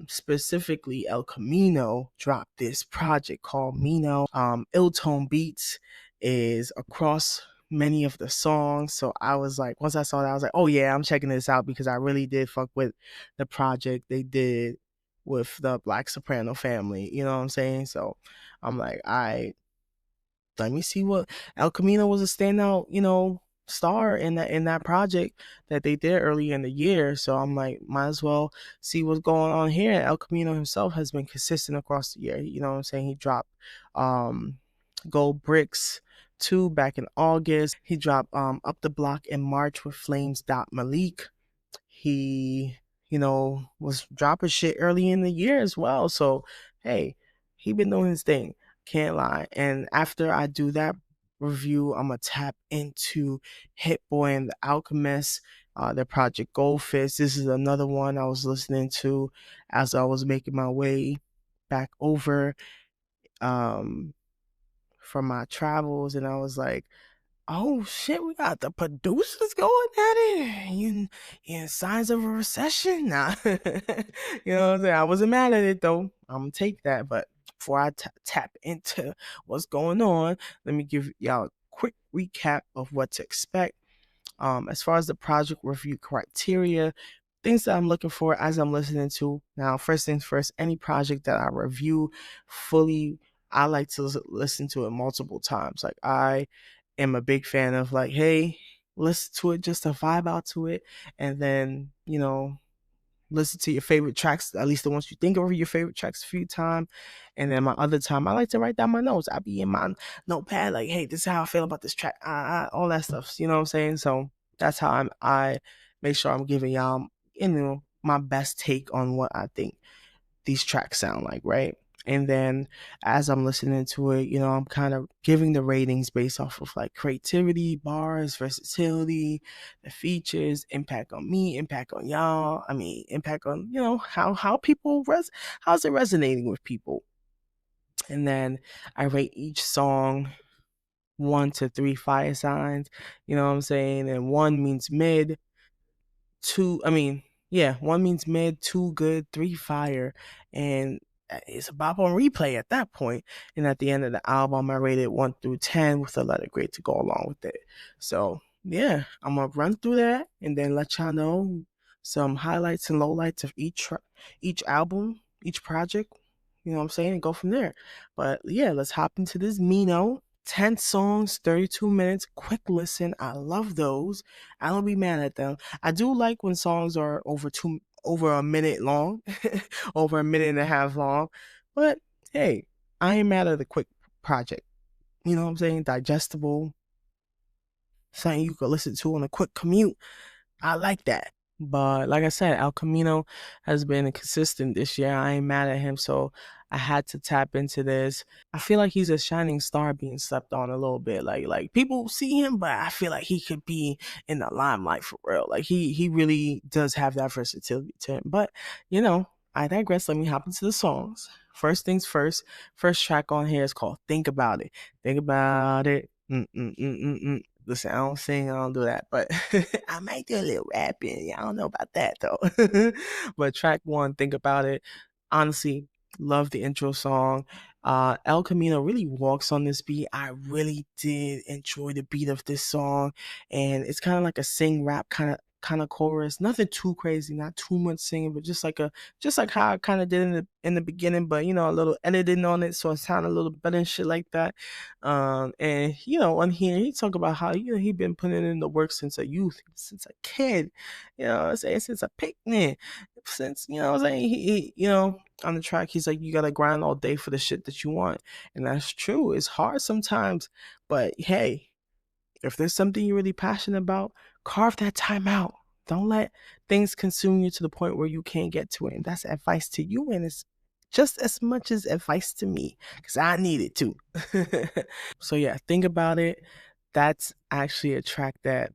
specifically Elcamino dropped this project called MINO. Ill Tone Beats is across many of the songs. So I was like, once I saw that, I was like, oh yeah, I'm checking this out because I really did fuck with the project they did with the Black Soprano Family. You know what I'm saying? So I'm like, let me see what El Camino was a standout, you know, star in that project that they did early in the year. So I'm like, might as well see what's going on here. El Camino himself has been consistent across the year. You know what I'm saying? He dropped um Gold Bricks 2 back in August. He dropped Up the Block in March with Flames. Malik. He, you know, was dropping shit early in the year as well. So, hey, he been doing his thing. Can't lie. And after I do that review, I'm gonna tap into Hit Boy and the Alchemist, their project Goldfish. This is another one I was listening to as I was making my way back over um from my travels, and I was like, oh shit, we got the producers going at it. You signs of a recession? Nah. You know what I'm saying? I wasn't mad at it though. I'm gonna take that. But before I tap into what's going on, let me give y'all a quick recap of what to expect. As far as the project review criteria, things that I'm looking for as I'm listening to. Now, first things first, any project that I review fully, I like to listen to it multiple times. Like I am a big fan of like, hey, listen to it just to vibe out to it, and then you know listen to your favorite tracks, at least the ones you think over your favorite tracks a few times. And then my other time, I like to write down my notes. I be in my notepad, like, hey, this is how I feel about this track, all that stuff. You know what I'm saying? So that's how I make sure I'm giving y'all, you know, my best take on what I think these tracks sound like, right? And then as I'm listening to it, you know, I'm kind of giving the ratings based off of like creativity, bars, versatility, the features, impact on me, impact on y'all. I mean, impact on, you know, how people how's it resonating with people. And then I rate each song 1 to 3 fire signs. You know what I'm saying? And one means mid, two, I mean, yeah, one means mid, two good, three fire, and it's a bop on replay at that point. And at the end of the album, I rated 1 through 10 with a letter grade to go along with it. So yeah, I'm gonna run through that and then let y'all know some highlights and lowlights of each album, each project. You know what I'm saying? And go from there. But yeah, let's hop into this MINO. 10 songs, 32 minutes, quick listen. I love those. I don't be mad at them. I do like when songs are over a minute long, over a minute and a half long. But hey, I ain't mad at a quick project. You know what I'm saying? Digestible, something you could listen to on a quick commute. I like that. But like I said, Alcemino has been consistent this year. I ain't mad at him, so I had to tap into this. I feel like he's a shining star being slept on a little bit. Like people see him, but I feel like he could be in the limelight for real. Like he really does have that versatility to him. But you know, I digress. Let me hop into the songs. First things first. First track on here is called "Think About It." Think about it. Mm-mm-mm-mm-mm. Listen, I don't sing, I don't do that, but I might do a little rapping. I don't know about that though. But track one, think about it. Honestly, love the intro song. El Camino really walks on this beat. I really did enjoy the beat of this song, and it's kind of like a sing rap kind of chorus. Nothing too crazy, not too much singing, but just like how I kind of did in the beginning, but you know, a little editing on it, so it sounded a little better and shit like that. And you know, on here he talk about how you know he been putting in the work since a youth, since a kid, you know, what I'm saying since a picnic, since you know, what I'm saying you know, on the track he's like you gotta grind all day for the shit that you want, and that's true. It's hard sometimes, but hey, if there's something you're really passionate about, carve that time out. Don't let things consume you to the point where you can't get to it. And that's advice to you, and it's just as much as advice to me because I need it too. So yeah, think about it. That's actually a track that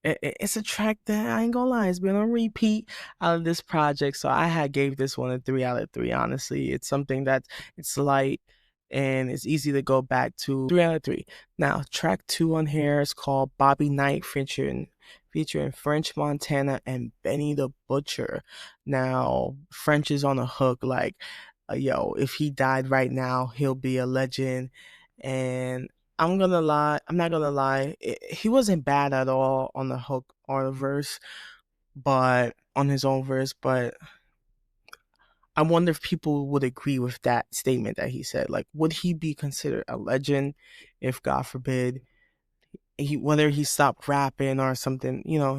it's a track that I ain't gonna lie, it's been on repeat out of this project. So I had gave this one a 3 out of 3. Honestly, it's something that it's light and it's easy to go back to. 3 out of 3. Now track two on here is called Bobby Knight featuring French Montana and Benny the Butcher. Now French is on a hook like, yo, if he died right now, he'll be a legend. And I'm not gonna lie, he wasn't bad at all on the hook or the verse, but on his own verse. But I wonder if people would agree with that statement that he said. Like, would he be considered a legend if, God forbid, whether he stopped rapping or something, you know,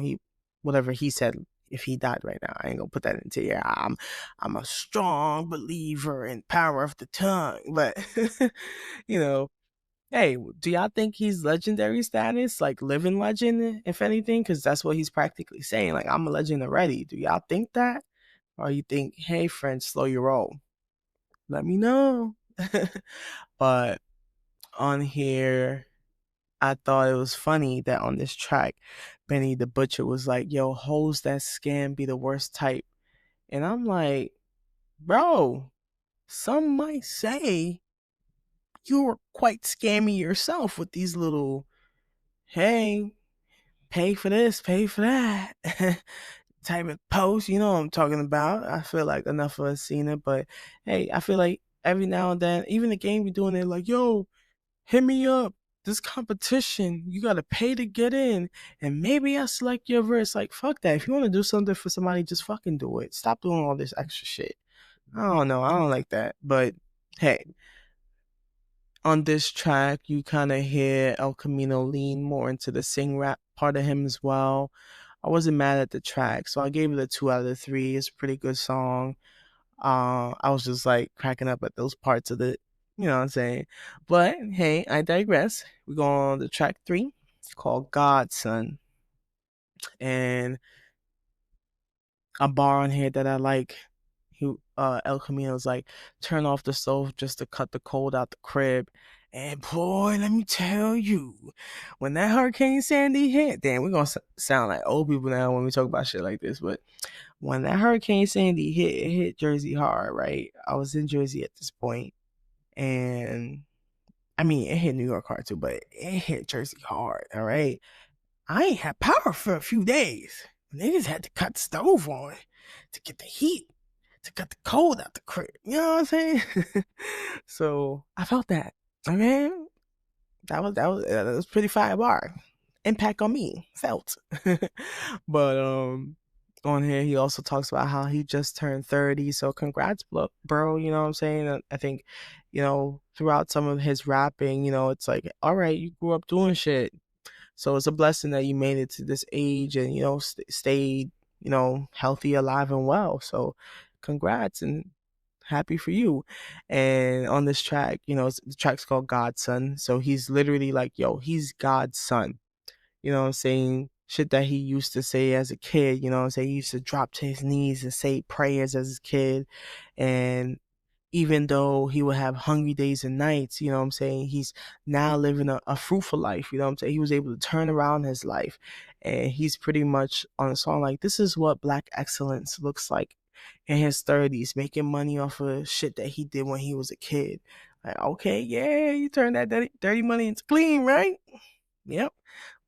whatever he said, if he died right now, I ain't gonna put that into here. I'm a strong believer in power of the tongue, but you know, hey, do y'all think he's legendary status, like living legend, if anything? Because that's what he's practically saying. Like, I'm a legend already. Do y'all think that? Or you think, hey, friend, slow your roll? Let me know. But on here, I thought it was funny that on this track, Benny the Butcher was like, yo, hoes that scam be the worst type. And I'm like, bro, some might say you're quite scammy yourself with these little, hey, pay for this, pay for that type of post. You know what I'm talking about. I feel like enough of us seen it, but hey, I feel like every now and then, even the game be doing it like, yo, hit me up. This competition, you gotta pay to get in, and maybe I select your verse. Like, fuck that. If you want to do something for somebody, just fucking do it. Stop doing all this extra shit. I don't know. I don't like that. But hey, on this track, you kind of hear El Camino lean more into the sing rap part of him as well. I wasn't mad at the track, so I gave it a 2 out of 3. It's a pretty good song. I was just like cracking up at those parts of it, you know what I'm saying? But hey, I digress. We go on to track three. It's called Godson, and a bar on here that I like. El Camino's like, turn off the stove just to cut the cold out the crib. And boy, let me tell you, when that Hurricane Sandy hit, damn, we're gonna sound like old people now when we talk about shit like this. But when that Hurricane Sandy hit, it hit Jersey hard, right? I was in Jersey at this point, and I mean, it hit New York hard too, but it hit Jersey hard, all right? I ain't had power for a few days. Niggas had to cut the stove on to get the heat to cut the cold out the crib. You know what I'm saying? So I felt that. Okay, that was pretty fire bar. Impact on me felt. But on here he also talks about how he just turned 30. So congrats, bro. You know what I'm saying? I think, throughout some of his rapping, it's like, all right, you grew up doing shit. So it's a blessing that you made it to this age and stayed healthy, alive, and well. So congrats and happy for you. And on this track, the track's called Godson. So he's literally like, yo, he's God's son. You know what I'm saying? Shit that he used to say as a kid, you know what I'm saying? He used to drop to his knees and say prayers as a kid. And even though he would have hungry days and nights, you know what I'm saying? He's now living a fruitful life, you know what I'm saying? He was able to turn around his life. And he's pretty much on a song like, this is what black excellence looks like in his 30s, making money off of shit that he did when he was a kid. Like, okay, yeah, you turned that dirty money into clean, right? Yep.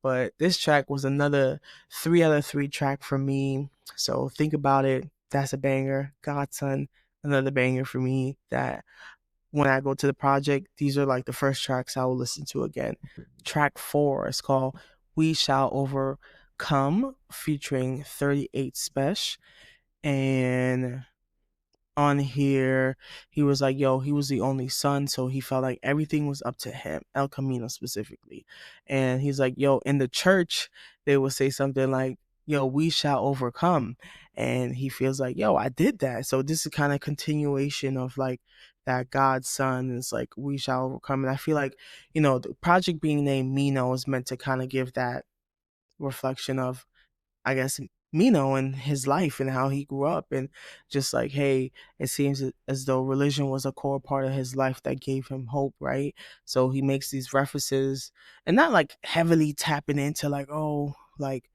But this track was another 3 out of 3 track for me. So think about it. That's a banger. Godson, another banger for me. That when I go to the project, these are like the first tracks I will listen to again. Track 4 is called We Shall Overcome, featuring 38 Special. And on here, he was like, yo, he was the only son, so he felt like everything was up to him, Elcamino specifically. And he's like, yo, in the church, they would say something like, yo, we shall overcome. And he feels like, yo, I did that. So this is kind of continuation of like that God's son is like, we shall overcome. And I feel like, the project being named MINO is meant to kind of give that reflection of, I guess, Mino and his life and how he grew up, and just like, hey, it seems as though religion was a core part of his life that gave him hope, right? So he makes these references and not like heavily tapping into like, oh, like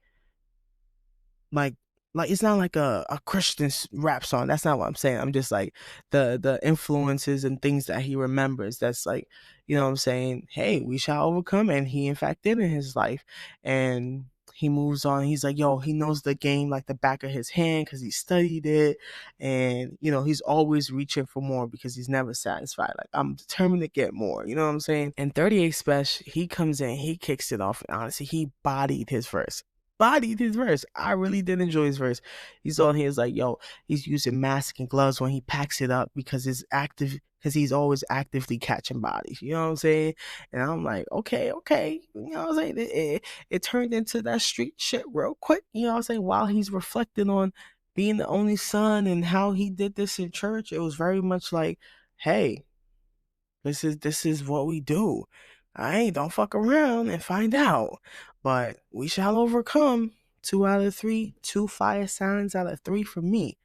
it's not like a Christian rap song. That's not what I'm saying. I'm just like the influences and things that he remembers. That's like, what I'm saying, hey, we shall overcome, and he in fact did in his life. And he moves on. He's like, yo, he knows the game like the back of his hand because he studied it, and he's always reaching for more because he's never satisfied. Like, I'm determined to get more. You know what I'm saying? And 38 Special, he comes in, he kicks it off, and honestly, he bodied his verse. I really did enjoy his verse. He's on here, is like, yo, he's using mask and gloves when he packs it up because he's always actively catching bodies. You know what I'm saying? And I'm like, okay. You know what I'm saying? It turned into that street shit real quick. You know what I'm saying? While he's reflecting on being the only son and how he did this in church, it was very much like, hey, this is what we do. Don't fuck around and find out. But we shall overcome. 2 out of 3, 2 fire signs out of 3 for me.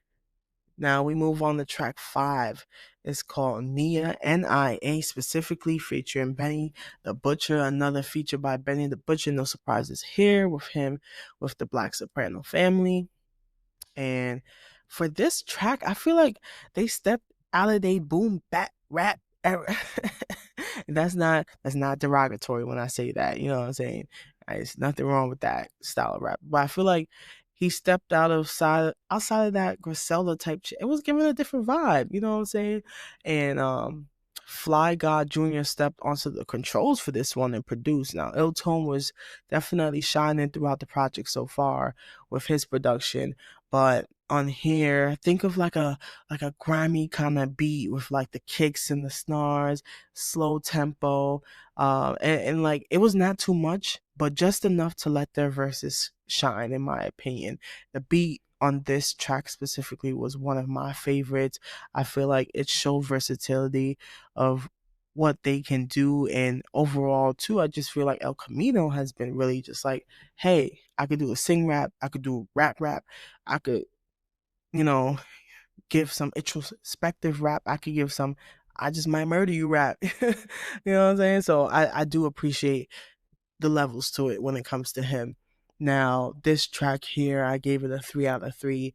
Now we move on to track 5. It's called Nia, Nia, specifically featuring Benny the Butcher. Another feature by Benny the Butcher. No surprises here with him with the Black Soprano family. And for this track, I feel like they stepped out of their boom bap rap era. That's not derogatory when I say that. You know what I'm saying? There's nothing wrong with that style of rap. But I feel like he stepped outside of that Griselda type shit. It was giving a different vibe. You know what I'm saying? And Fly God Jr. stepped onto the controls for this one and produced. Now, Il Tone was definitely shining throughout the project so far with his production, but on here, think of like a grimy kind of beat with like the kicks and the snars, slow tempo, and like it was not too much, but just enough to let their verses shine, in my opinion. The beat on this track specifically was one of my favorites. I feel like it showed versatility of what they can do, and overall too, I just feel like Elcamino has been really just like, hey, I could do a sing rap, I could do rap, I could, you know, give some introspective rap, I could give some I just might murder you rap. You know what I'm saying? So I do appreciate the levels to it when it comes to him. Now, this track here, I gave it a 3 out of 3.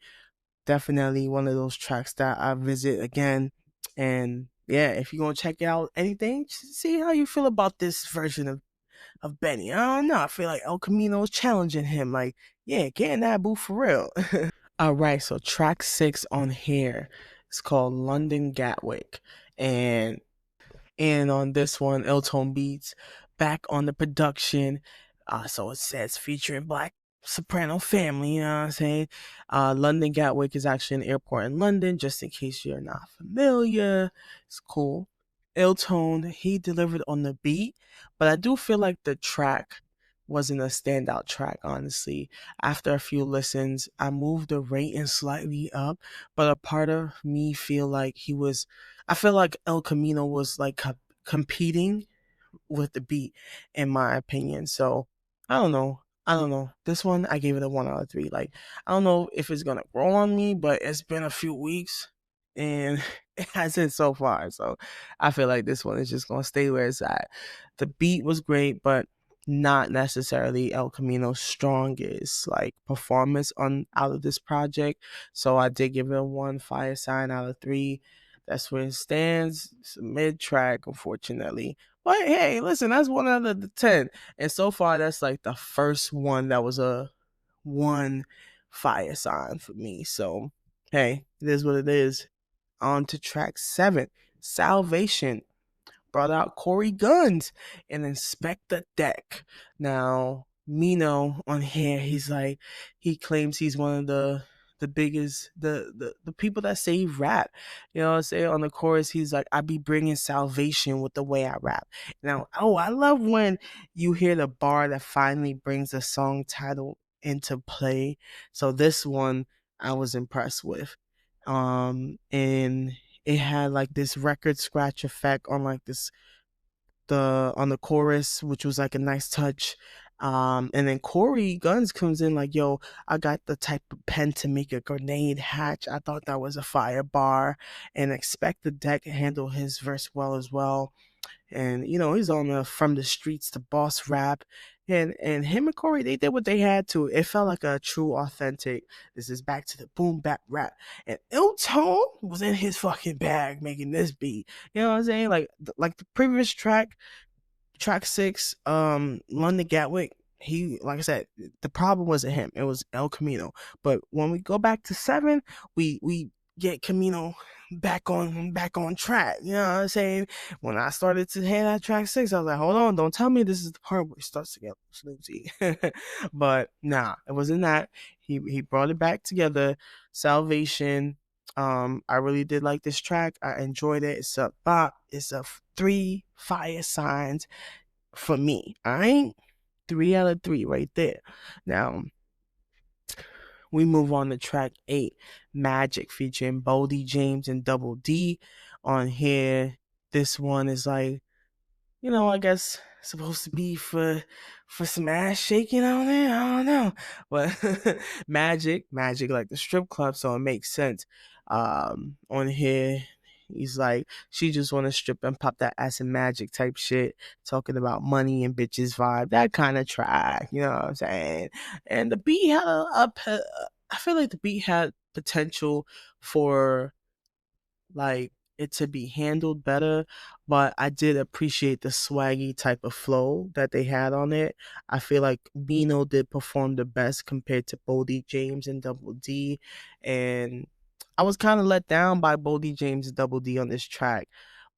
Definitely one of those tracks that I visit again. And yeah, if you're gonna check out anything, see how you feel about this version of Benny. I don't know. I feel like El Camino is challenging him. Like, yeah, get in that booth for real. All right, so track 6 on here is called London Gatwick. And on this one, Eltone Beats back on the production. So it says featuring Black soprano family, you know what I'm saying? London Gatwick is actually an airport in London, just in case you're not familiar. It's cool. Eltone, he delivered on the beat, but I do feel like the track wasn't a standout track, honestly. After a few listens, I moved the rating slightly up, but a part of me feel like I feel like Elcamino was like competing with the beat, in my opinion. So I don't know. I don't know. This one I gave it a 1 out of 3. Like I don't know if it's gonna grow on me, but it's been a few weeks and it hasn't so far. So I feel like this one is just gonna stay where it's at. The beat was great, but not necessarily El Camino's strongest like performance on out of this project. So I did give it a 1 fire sign out of 3. That's where it stands. It's a mid track, unfortunately. But hey, listen, that's 1 out of the 10. And so far, that's like the first one that was a 1 fire sign for me. So, hey, it is what it is. On to track 7, Salvation brought out Corey Guns and Inspect the Deck. Now, Mino on here, he claims he's one of the biggest the people that save rap. You know what I'm saying? On the chorus, he's like, I be bringing salvation with the way I rap. Now, oh, I love when you hear the bar that finally brings the song title into play. So this one I was impressed with. And it had like this record scratch effect on like this the on the chorus, which was like a nice touch. And then Corey Guns comes in like, yo, I got the type of pen to make a grenade hatch. I thought that was a fire bar, and expect the deck to handle his verse well as well. And he's on the from the streets to boss rap. And him and Corey, they did what they had to. It felt like a true authentic, this is back to the boom bap rap. And Iltone was in his fucking bag making this beat. You know what I'm saying? Like the previous track 6, London Gatwick, he, like I said, the problem wasn't him, it was El Camino. But when we go back to 7, we get Camino back on track. You know what I'm saying? When I started to hear that track 6, I was like, hold on, don't tell me this is the part where it starts to get snoozy. But nah, it wasn't that. He brought it back together. Salvation. I really did like this track. I enjoyed it. It's a bop. It's a 3 fire signs for me. All right, 3 out of 3 right there. Now we move on to track 8, Magic, featuring Boldy James and Double D. On here, this one is like, I guess supposed to be for some ass shaking out there. I don't know, but magic, like the strip club, so it makes sense. On here, he's like, she just want to strip and pop that ass and magic type shit, talking about money and bitches vibe, that kind of track. You know what I'm saying? And the beat had I feel like the beat had potential for like it to be handled better, but I did appreciate the swaggy type of flow that they had on it. I feel like Bino did perform the best compared to Bodie James and Double D, and I was kind of let down by Bodie James and Double D on this track,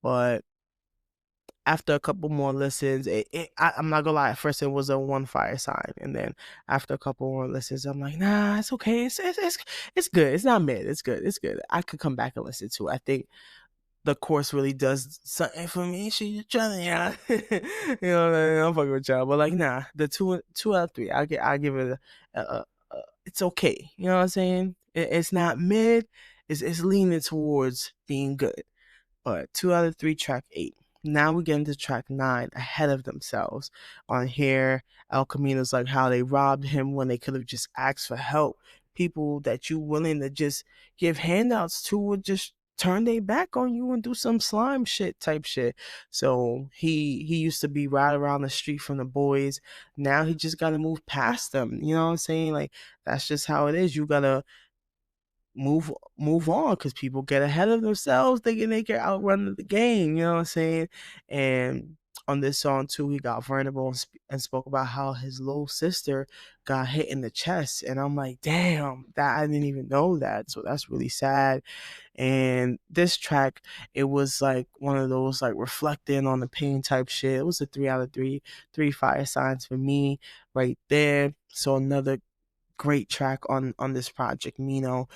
but after a couple more listens, I'm not gonna lie. At first, it was a 1 fire sign, and then after a couple more listens, I'm like, nah, it's okay. It's good. It's not mid. It's good. It's good. I could come back and listen to it. I think the course really does something for me. She trying to, yeah, I'm fucking with y'all, but like, nah, the 2 out of 3, I give it it's okay. You know what I'm saying? It's not mid. It's leaning towards being good. But 2 out of 3, track 8. Now we get into track 9, Ahead of Themselves. On here, El Camino's like how they robbed him when they could have just asked for help. People that you willing to just give handouts to would just turn their back on you and do some slime shit type shit. So he used to be right around the street from the boys. Now he just gotta move past them. You know what I'm saying? Like that's just how it is. You gotta move on because people get ahead of themselves thinking they can outrun the game. You know what I'm saying? And on this song too, he got vulnerable and spoke about how his little sister got hit in the chest, and I'm like, damn, that I didn't even know that, so that's really sad. And this track, it was like one of those like reflecting on the pain type shit. It was a 3 out of 3, 3 fire signs for me right there. So another great track on this project. Mino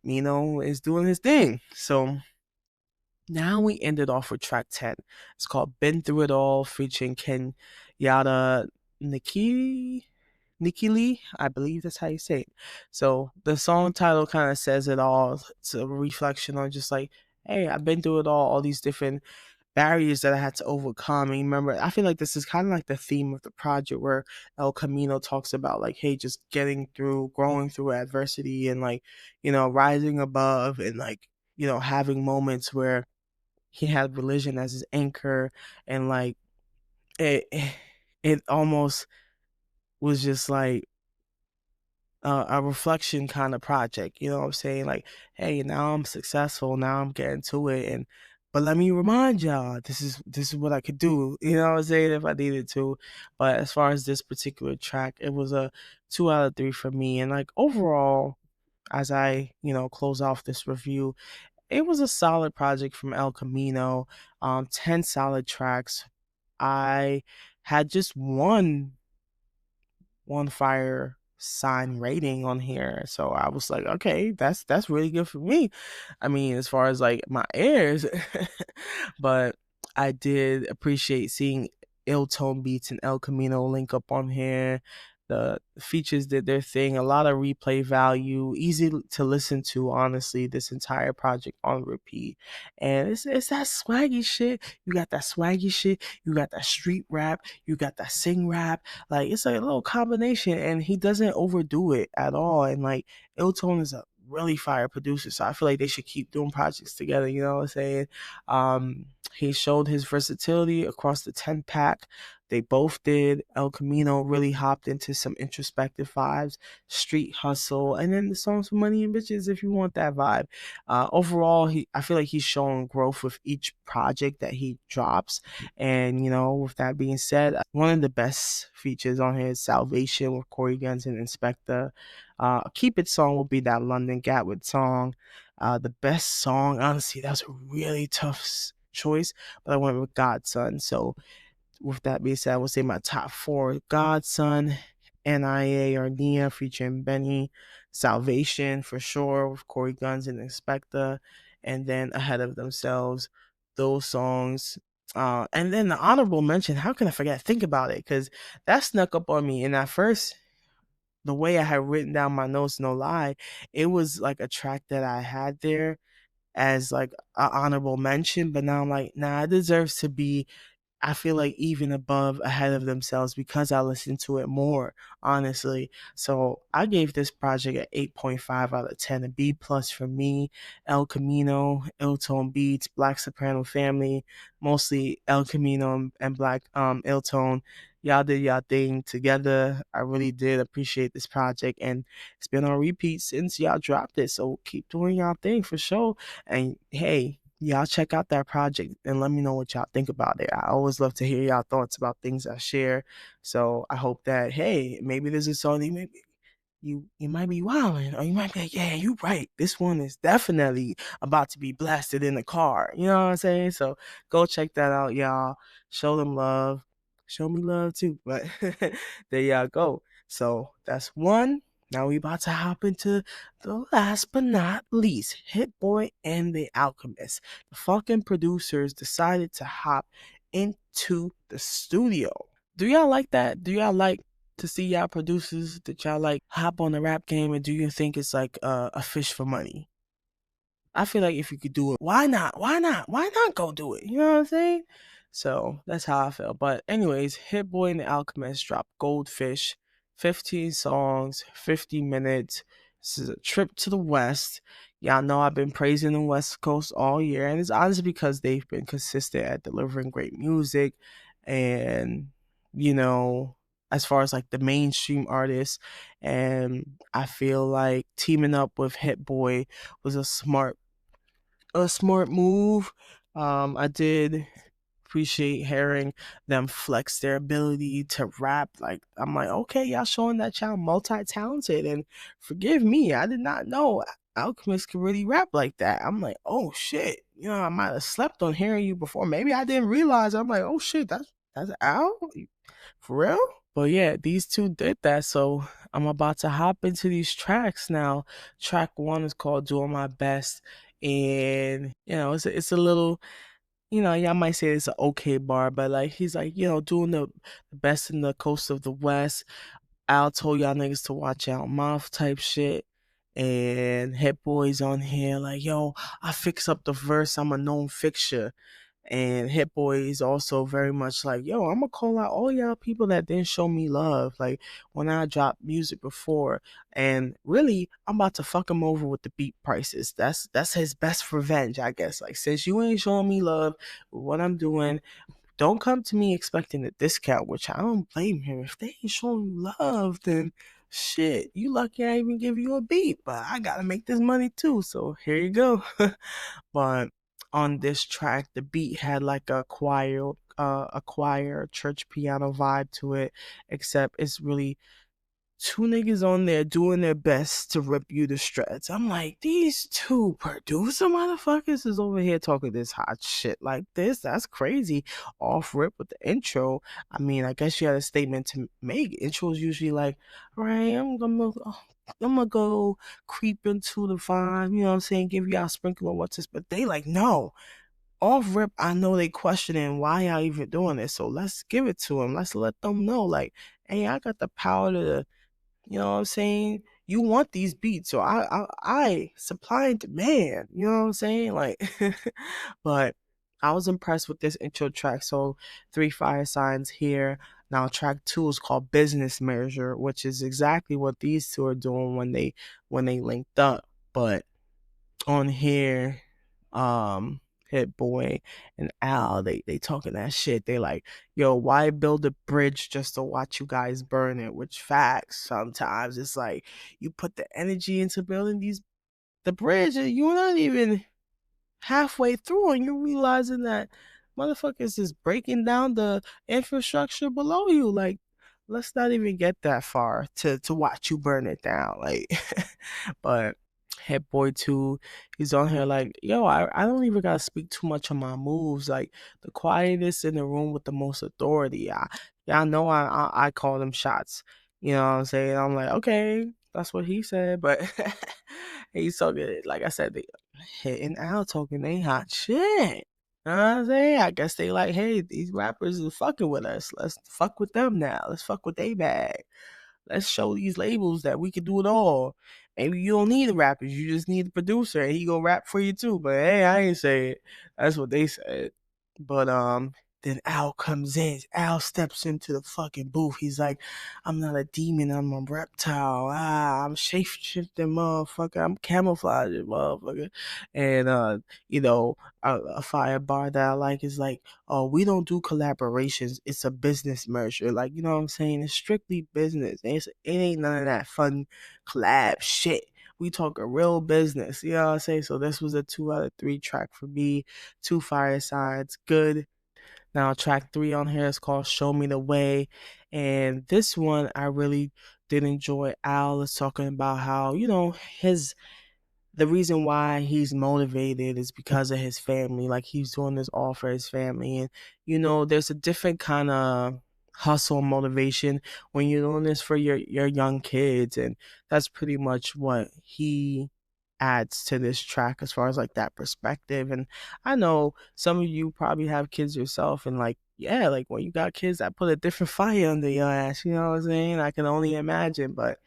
is doing his thing. So now we ended off with track 10. It's called Been Through It All, featuring Ken Yada Nikki Lee, I believe that's how you say it. So the song title kind of says it all. It's a reflection on just like, hey, I've been through it all these different barriers that I had to overcome. And remember, I feel like this is kind of like the theme of the project where Elcamino talks about like, hey, just getting through, growing through adversity and like, rising above and like, having moments where he had religion as his anchor and like it it almost was just like a reflection kind of project, you know what I'm saying? Like, hey, now I'm successful, now I'm getting to it, and but let me remind y'all, this is what I could do, you know what I'm saying, if I needed to. But as far as this particular track, it was a 2 out of 3 for me, and like overall, as I close off this review, it was a solid project from El Camino. 10 solid tracks. I had just one fire sign rating on here. So I was like, okay, that's really good for me. I mean, as far as like my ears, but I did appreciate seeing Ill Tone Beats and El Camino link up on here. The features did their thing, a lot of replay value, easy to listen to, honestly, this entire project on repeat. And it's that swaggy shit. You got that swaggy shit, you got that street rap, you got that sing rap, like it's like a little combination, and he doesn't overdo it at all. And like Iltone is a really fire producer, so I feel like they should keep doing projects together. You know what I'm saying? He showed his versatility across the 10 pack. They both did. El Camino really hopped into some introspective vibes, street hustle, and then the songs for money and bitches if you want that vibe. Overall, I feel like he's showing growth with each project that he drops. And with that being said, one of the best features on here is Salvation with Corey Guns and Inspector. Keep It song will be that London Gatwick song. The best song, honestly, that was a really tough choice, but I went with Godson. So with that being said, I would say my top four: Godson, NIA or Nia featuring Benny, Salvation for sure with Corey Guns and Inspector, and then Ahead of Themselves. Those songs. And then the honorable mention, how can I forget? Think about it, because that snuck up on me. And at first, the way I had written down my notes, no lie, it was like a track that I had there as like an honorable mention, but now I'm like, nah, it deserves to be, I feel like, even above Ahead of Themselves because I listened to it more, honestly. So I gave this project an 8.5 out of 10, a B plus for me. El Camino, Ill Tone Beats, Black Soprano Family, mostly El Camino and Black Ill Tone. Y'all did y'all thing together. I really did appreciate this project, and it's been on repeat since y'all dropped it. So keep doing y'all thing for sure. And hey, y'all check out that project and let me know what y'all think about it. I always love to hear y'all thoughts about things I share. So I hope that, hey, maybe there's a song that maybe you might be wilding, or you might be like, yeah, you right. This one is definitely about to be blasted in the car. You know what I'm saying? So go check that out, y'all. Show them love. Show me love too. But there y'all go. So that's one. Now we about to hop into the last but not least, Hit Boy and the Alchemist. The fucking producers decided to hop into the studio. Do y'all like that? Do y'all like to see y'all producers that y'all like hop on the rap game, and do you think it's like a fish for money? I feel like if you could do it, why not? Why not? Why not go do it? You know what I'm saying? So that's how I feel. But anyways, Hit Boy and the Alchemist dropped Goldfish, 15 songs, 50 minutes. This is a trip to the West. Y'all know I've been praising the West Coast all year, and it's honestly because they've been consistent at delivering great music. And you know, as far as like the mainstream artists, and I feel like teaming up with Hit Boy was a smart move. I did appreciate hearing them flex their ability to rap. Like, I'm like, okay, y'all showing that y'all multi-talented. And forgive me, I did not know Alchemist could really rap like that. I'm like, oh shit, I might have slept on hearing you before. Maybe I didn't realize. I'm like, oh shit, that's Al for real. But yeah, these two did that. So I'm about to hop into these tracks now. Track one is called "Doing My Best," and it's a little, y'all might say it's an okay bar, but like he's like, doing the best in the coast of the West. Al told y'all niggas to watch out mouth type shit. And Hit Boy's on here like, yo, I fix up the verse. I'm a known fixture. And Hit Boy is also very much like, yo, I'm gonna call out all y'all people that didn't show me love. Like when I dropped music before, and really, I'm about to fuck him over with the beat prices. That's his best revenge, I guess. Like since you ain't showing me love, what I'm doing, don't come to me expecting a discount, which I don't blame him. If they ain't showing you love, then shit, you lucky I even give you a beat. But I gotta make this money too, so here you go. But on this track, the beat had like a choir church piano vibe to it, except it's really two niggas on there doing their best to rip you to shreds. I'm like, these two producer motherfuckers is over here talking this hot shit like this. That's crazy. Off rip with the intro. I mean, I guess you had a statement to make. Intro's usually like, all right, I'm gonna go creep into the vibe, you know what I'm saying? Give y'all a sprinkle of what's this, but they like, no. Off rip, I know they questioning why y'all even doing this. So let's give it to them. Let's let them know, like, hey, I got the power to, you know what I'm saying? You want these beats, so I supply and demand. You know what I'm saying? Like, but I was impressed with this intro track. So 3 fire signs here. Now track two is called Business Measure, which is exactly what these two are doing when they linked up. But on here, Hit Boy and Al, they talking that shit. They like, yo, why build a bridge just to watch you guys burn it? Which facts sometimes it's like you put the energy into building the bridge and you're not even halfway through and you're realizing that motherfuckers is breaking down the infrastructure below you. Like, let's not even get that far to watch you burn it down. Like, but Hit Boy too, he's on here like, yo, I don't even gotta speak too much on my moves. Like the quietest in the room with the most authority. Y'all know I call them shots. You know what I'm saying? I'm like, okay, that's what he said, but he's talking like I said, hitting out talking they hot shit. You know what I'm saying? I guess they like, hey, these rappers are fucking with us. Let's fuck with them now. Let's fuck with they bag. Let's show these labels that we can do it all. Maybe you don't need the rappers, you just need the producer, and he gonna rap for you too. But hey, I ain't say it. That's what they said. But then Al comes in. Al steps into the fucking booth. He's like, I'm not a demon, I'm a reptile. I'm shape shifting motherfucker. I'm camouflaging motherfucker. And a fire bar that I like is like, oh, we don't do collaborations. It's a business merger. Like, you know what I'm saying? It's strictly business. It ain't none of that fun collab shit. We talk a real business. You know what I'm saying? So this was a 2 out of 3 track for me. 2 firesides. Good. Now track three on here is called Show Me the Way. And this one I really did enjoy. Al is talking about how, his the reason why he's motivated is because of his family. Like he's doing this all for his family. And there's a different kind of hustle and motivation when you're doing this for your young kids. And that's pretty much what he adds to this track as far as like that perspective. And I know some of you probably have kids yourself and like, yeah, like when you got kids that put a different fire under your ass, you know what I'm saying? I can only imagine, but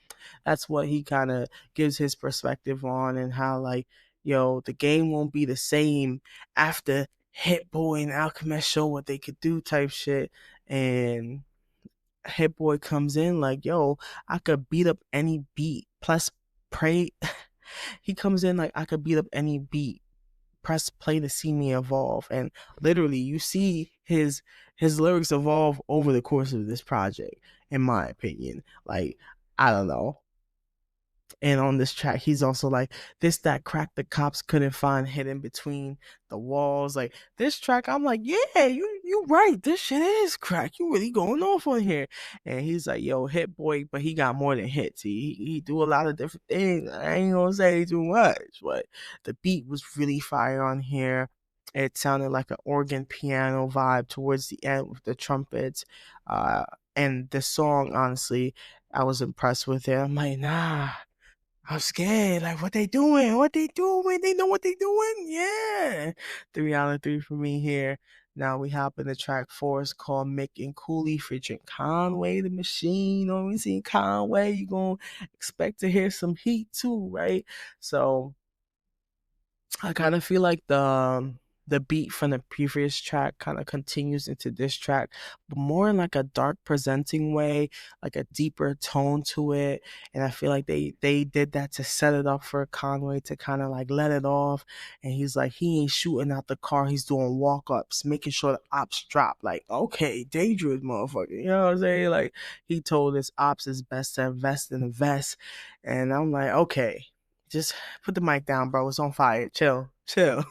that's what he kind of gives his perspective on, and how like, yo, the game won't be the same after Hit Boy and Alchemist show what they could do type shit. And Hit Boy comes in like, yo, I could beat up any beat. Plus pray he comes in like, I could beat up any beat. Press play to see me evolve. And literally you see his lyrics evolve over the course of this project, in my opinion. Like, I don't know. And on this track, he's also like, this that crack the cops couldn't find hidden between the walls. Like this track, I'm like, yeah, you you right, this shit is crack. You really going off on here. And he's like, yo, Hit Boy, but he got more than hits. He do a lot of different things. I ain't gonna say too much, but the beat was really fire on here. It sounded like an organ piano vibe towards the end with the trumpets. Uh, and the song, honestly, I was impressed with it. I'm like, nah, I'm scared. Like, what they doing? What they doing? They know what they doing? Yeah. 3 out of 3 for me here. Now we hop into track 4. It's called Mick and Cooley featuring Conway the Machine. You know, we see Conway, you gonna expect to hear some heat too, right? So I kind of feel like the beat from the previous track kind of continues into this track, but more in like a dark presenting way, like a deeper tone to it. And I feel like they did that to set it up for Conway to kind of like let it off. And he's like, he ain't shooting out the car, he's doing walk ups, making sure the ops drop. Like, okay, dangerous motherfucker. You know what I'm saying? Like he told his ops it's best to invest in a vest. And I'm like, okay, just put the mic down, bro. It's on fire. Chill, chill.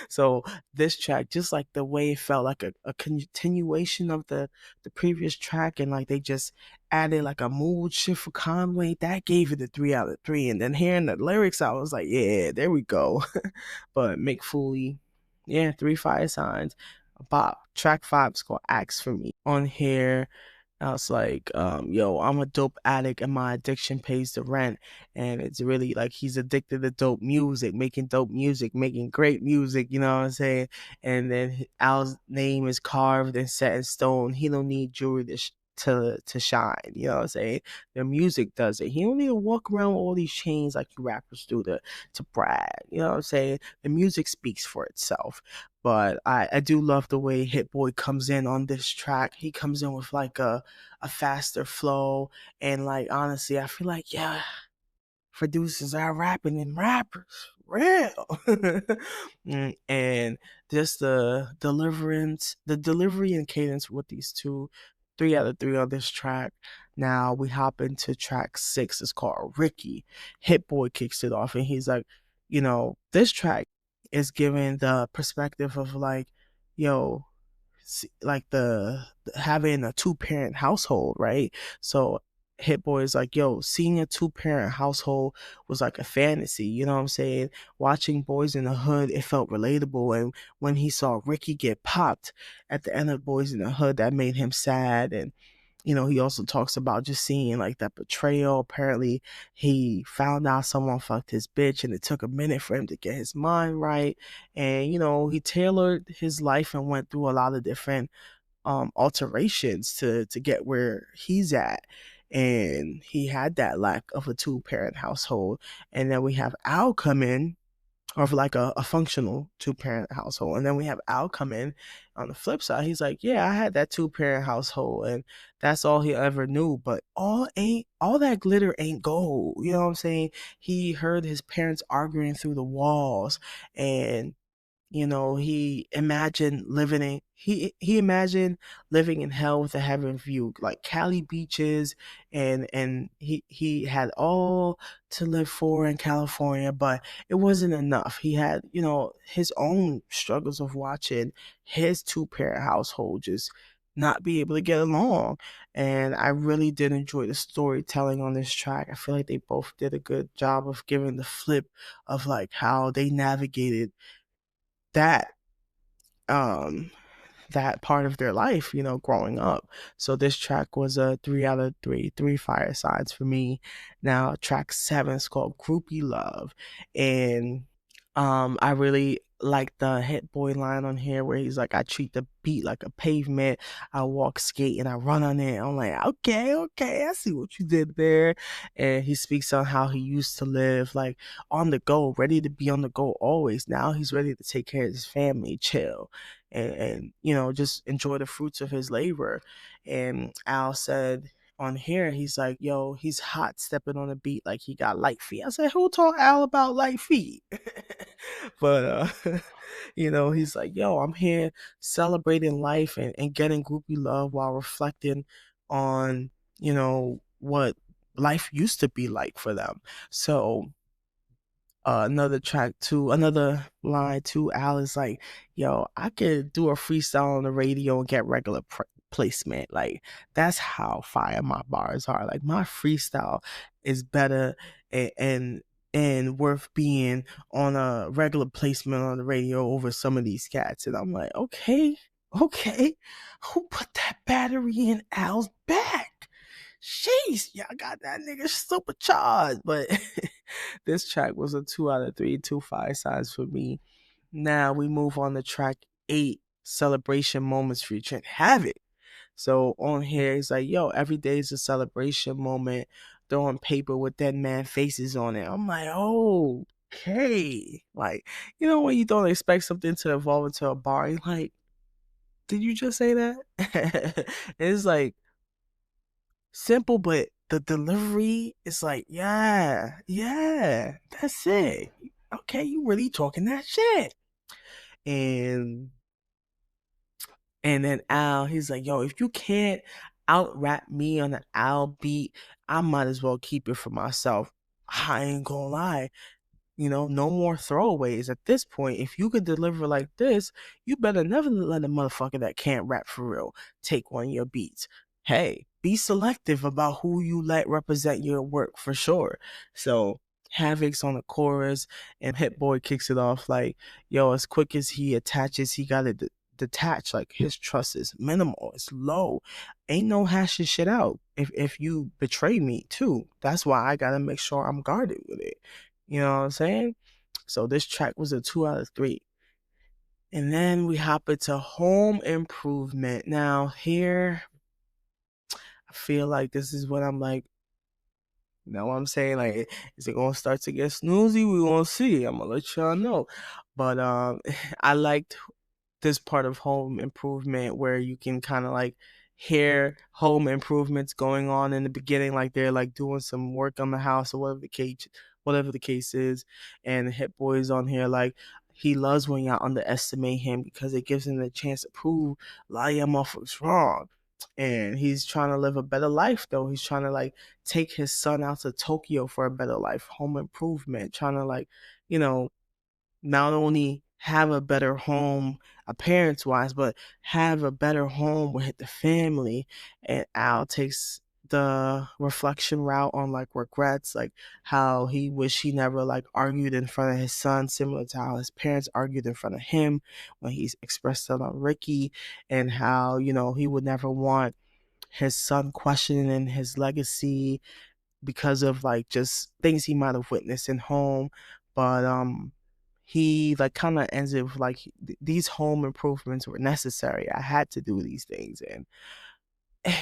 So this track, just like the way it felt like a continuation of the previous track, and like they just added like a mood shift for Conway, that gave it a 3 out of 3. And then hearing the lyrics, I was like, yeah, there we go. But Mick Foley, yeah, 3 fire signs. Bop. Track 5 is called Axe for me. On here, I was like, yo, I'm a dope addict and my addiction pays the rent. And it's really like he's addicted to dope music, making great music, you know what I'm saying? And then Al's name is carved and set in stone. He don't need jewelry to shine, you know what I'm saying? The music does it. He don't need to walk around with all these chains like you rappers do to brag, you know what I'm saying? The music speaks for itself. But I do love the way Hit Boy comes in on this track. He comes in with like a faster flow, and like honestly, I feel like yeah, producers are rapping and rappers. Real. And just the delivery and cadence with these two, 3 out of 3 on this track. Now we hop into track 6. It's called Ricky. Hit Boy kicks it off, and he's like, this track is giving the perspective of like, yo, like having a two-parent household, right? So Hit Boy is like, yo, seeing a two-parent household was like a fantasy, you know what I'm saying? Watching Boys in the Hood, it felt relatable. And when he saw Ricky get popped at the end of Boys in the Hood, that made him sad. And he also talks about just seeing like that betrayal. Apparently, he found out someone fucked his bitch, and it took a minute for him to get his mind right. And he tailored his life and went through a lot of different alterations to get where he's at. And he had that lack of a two-parent household. And then we have Al come in, of like a functional two-parent household. And then we have Al come in on the flip side. He's like, yeah, I had that two-parent household, and that's all he ever knew. But all that glitter ain't gold. You know what I'm saying? He heard his parents arguing through the walls, and he imagined living in hell with a heaven view, like Cali beaches, and he had all to live for in California, but it wasn't enough. He had, his own struggles of watching his two-parent household just not be able to get along. And I really did enjoy the storytelling on this track. I feel like they both did a good job of giving the flip of like how they navigated that um that part of their life, growing up. So this track was a 3 out of 3, 3 firesides for me. Now track 7 is called Groupie Love. And I really like the Hit Boy line on here where he's like, I treat the beat like a pavement. I walk, skate, and I run on it. I'm like, okay, okay, I see what you did there. And he speaks on how he used to live like on the go, ready to be on the go always. Now he's ready to take care of his family, chill, and just enjoy the fruits of his labor. And Al said on here, he's like, yo, he's hot stepping on a beat like he got light feet. I said, who told Al about light feet? But he's like, yo, I'm here celebrating life and getting groupie love while reflecting on, what life used to be like for them. So another track to another line to Al is like, yo, I could do a freestyle on the radio and get regular placement. Like that's how fire my bars are. Like my freestyle is better and and worth being on a regular placement on the radio over some of these cats. And I'm like, okay, okay, who put that battery in Al's back? Sheesh, y'all got that nigga supercharged. But this track was a 2 out of 3, 2 5 sides for me. Now we move on to track 8, Celebration Moments featuring Havoc. So on here, it's like, yo, every day is a celebration moment. Throwing paper with dead man faces on it. I'm like, oh, okay. Like, you know, when you don't expect something to evolve into a bar, you're like, did you just say that? It's like, simple, but the delivery is like, yeah, yeah, that's it. Okay, you really talking that shit. And and then Al, he's like, yo, if you can't out rap me on an Al beat, I might as well keep it for myself. I ain't gonna lie. You know, no more throwaways. At this point, if you could deliver like this, you better never let a motherfucker that can't rap for real take one of your beats. Hey, be selective about who you let represent your work for sure. So Havoc's on the chorus and Hit Boy kicks it off like, yo, as quick as he attaches, he got it detached. Like his trust is minimal, it's low. Ain't no hashing shit out. If you betray me too, that's why I gotta make sure I'm guarded with it. You know what I'm saying? So this track was a 2 out of 3. And then we hop into Home Improvement. Now here, I feel like this is what I'm like, you know what I'm saying? Like, is it gonna start to get snoozy? We gonna see. I'm gonna let y'all know. But I liked this part of Home Improvement where you can kind of like hear home improvements going on in the beginning, like they're like doing some work on the house or whatever the case is. And Hit Boy's on here like he loves when y'all underestimate him because it gives him the chance to prove a lot of y'all motherfuckers wrong. And he's trying to live a better life though. He's trying to like take his son out to Tokyo for a better life. Home improvement, trying to like, you know, not only have a better home appearance wise, but have a better home with the family. And Al takes the reflection route on like regrets, like how he wish he never like argued in front of his son, similar to how his parents argued in front of him when he's expressed it on Ricky, and how, you know, he would never want his son questioning his legacy because of like just things he might have witnessed in home. But he like kind of ends it with like these home improvements were necessary. I had to do these things. And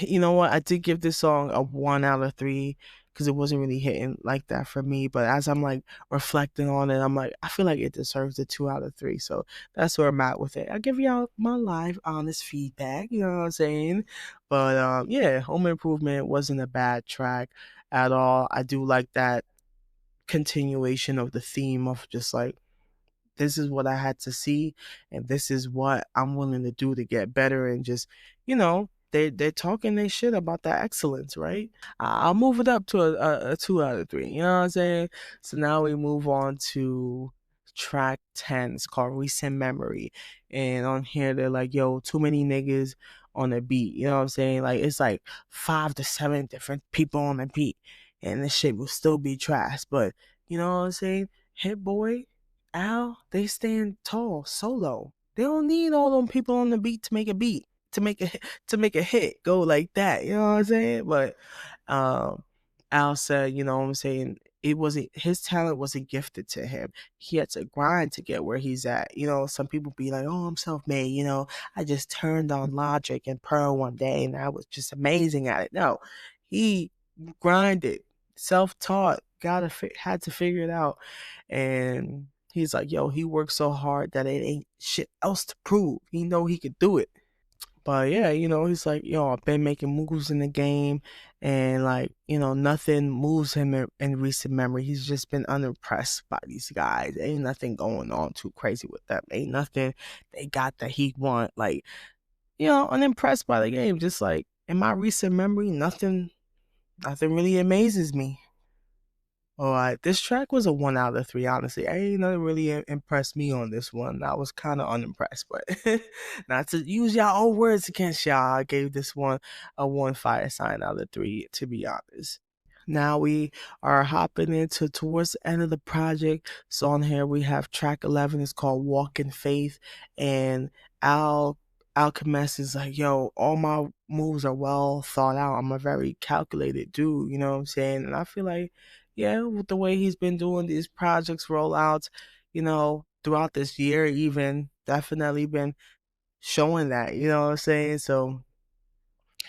you know what, I did give this song a 1 out of 3 because it wasn't really hitting like that for me. But as I'm like reflecting on it, I'm like, I feel like it deserves a 2 out of 3. So that's where I'm at with it. I give y'all my live honest feedback, you know what I'm saying? But yeah, home improvement wasn't a bad track at all. I do like that continuation of the theme of just like, this is what I had to see, and this is what I'm willing to do to get better. And just, you know, they're talking their shit about that excellence, right? I'll move it up to a 2 out of 3. You know what I'm saying? So now we move on to track 10. It's called Recent Memory, and on here they're like, yo, too many niggas on the beat. You know what I'm saying? Like it's like 5 to 7 different people on the beat, and this shit will still be trash. But you know what I'm saying? Hit Boy, Al, they stand tall solo. They don't need all them people on the beat to make a beat, to make a hit go like that. You know what I'm saying? But um, Al said, you know what I'm saying, it wasn't his talent wasn't gifted to him. He had to grind to get where he's at. You know, some people be like, "Oh, I'm self-made." You know, I just turned on Logic and Pearl one day, and I was just amazing at it. No, he grinded, self-taught, had to figure it out, and he's like, yo, he worked so hard that it ain't shit else to prove. He know he could do it. But yeah, you know, he's like, yo, I've been making moves in the game, and like, you know, nothing moves him in recent memory. He's just been unimpressed by these guys. Ain't nothing going on too crazy with them. Ain't nothing they got that he want. Like, you know, unimpressed by the game. Just like in my recent memory, nothing really amazes me. All right, this track was a 1 out of 3. Honestly, ain't nothing really impressed me on this one. I was kind of unimpressed, but not to use y'all old words against y'all, I gave this one a 1 fire sign out of 3. To be honest, now we are hopping into towards the end of the project. So on here we have track 11. It's called "Walk in Faith," and Al Alchemist is like, yo, all my moves are well thought out. I'm a very calculated dude, you know what I'm saying? And I feel like, yeah, with the way he's been doing these projects rollouts, throughout this year, even definitely been showing that, you know what I'm saying? So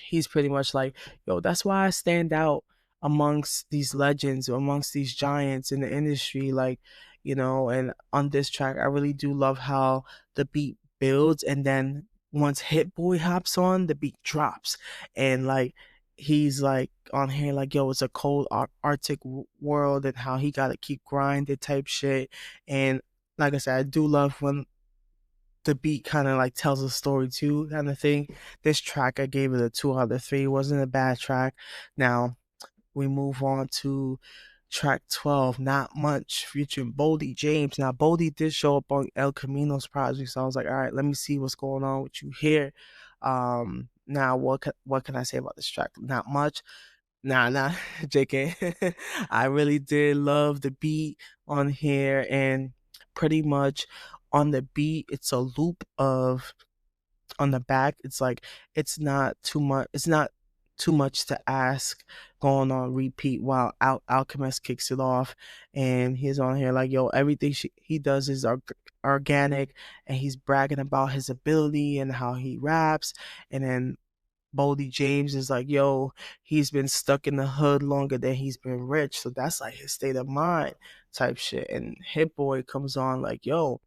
he's pretty much like, yo, that's why I stand out amongst these legends, amongst these giants in the industry. Like, and on this track, I really do love how the beat builds, and then once Hit Boy hops on, the beat drops. And like, he's like on here, like, yo, it's a cold Arctic world, and how he got to keep grinding type shit. And like I said, I do love when the beat kind of like tells a story too, kind of thing. This track, I gave it a 2 out of 3. It wasn't a bad track. Now we move on to track 12, Not Much, featuring Boldy James. Now Boldy did show up on Elcamino's project, so I was like, all right, let me see what's going on with you here. Now what can I say about this track? Not much. Nah, JK. I really did love the beat on here, and pretty much on the beat, it's a loop of on the back. It's like it's not too much. It's not too much to ask going on repeat while Alchemist kicks it off, and he's on here like, yo, everything he does is organic, and he's bragging about his ability and how he raps, and then Boldy James is like, yo, he's been stuck in the hood longer than he's been rich. So that's like his state of mind type shit. And Hit Boy comes on like, yo,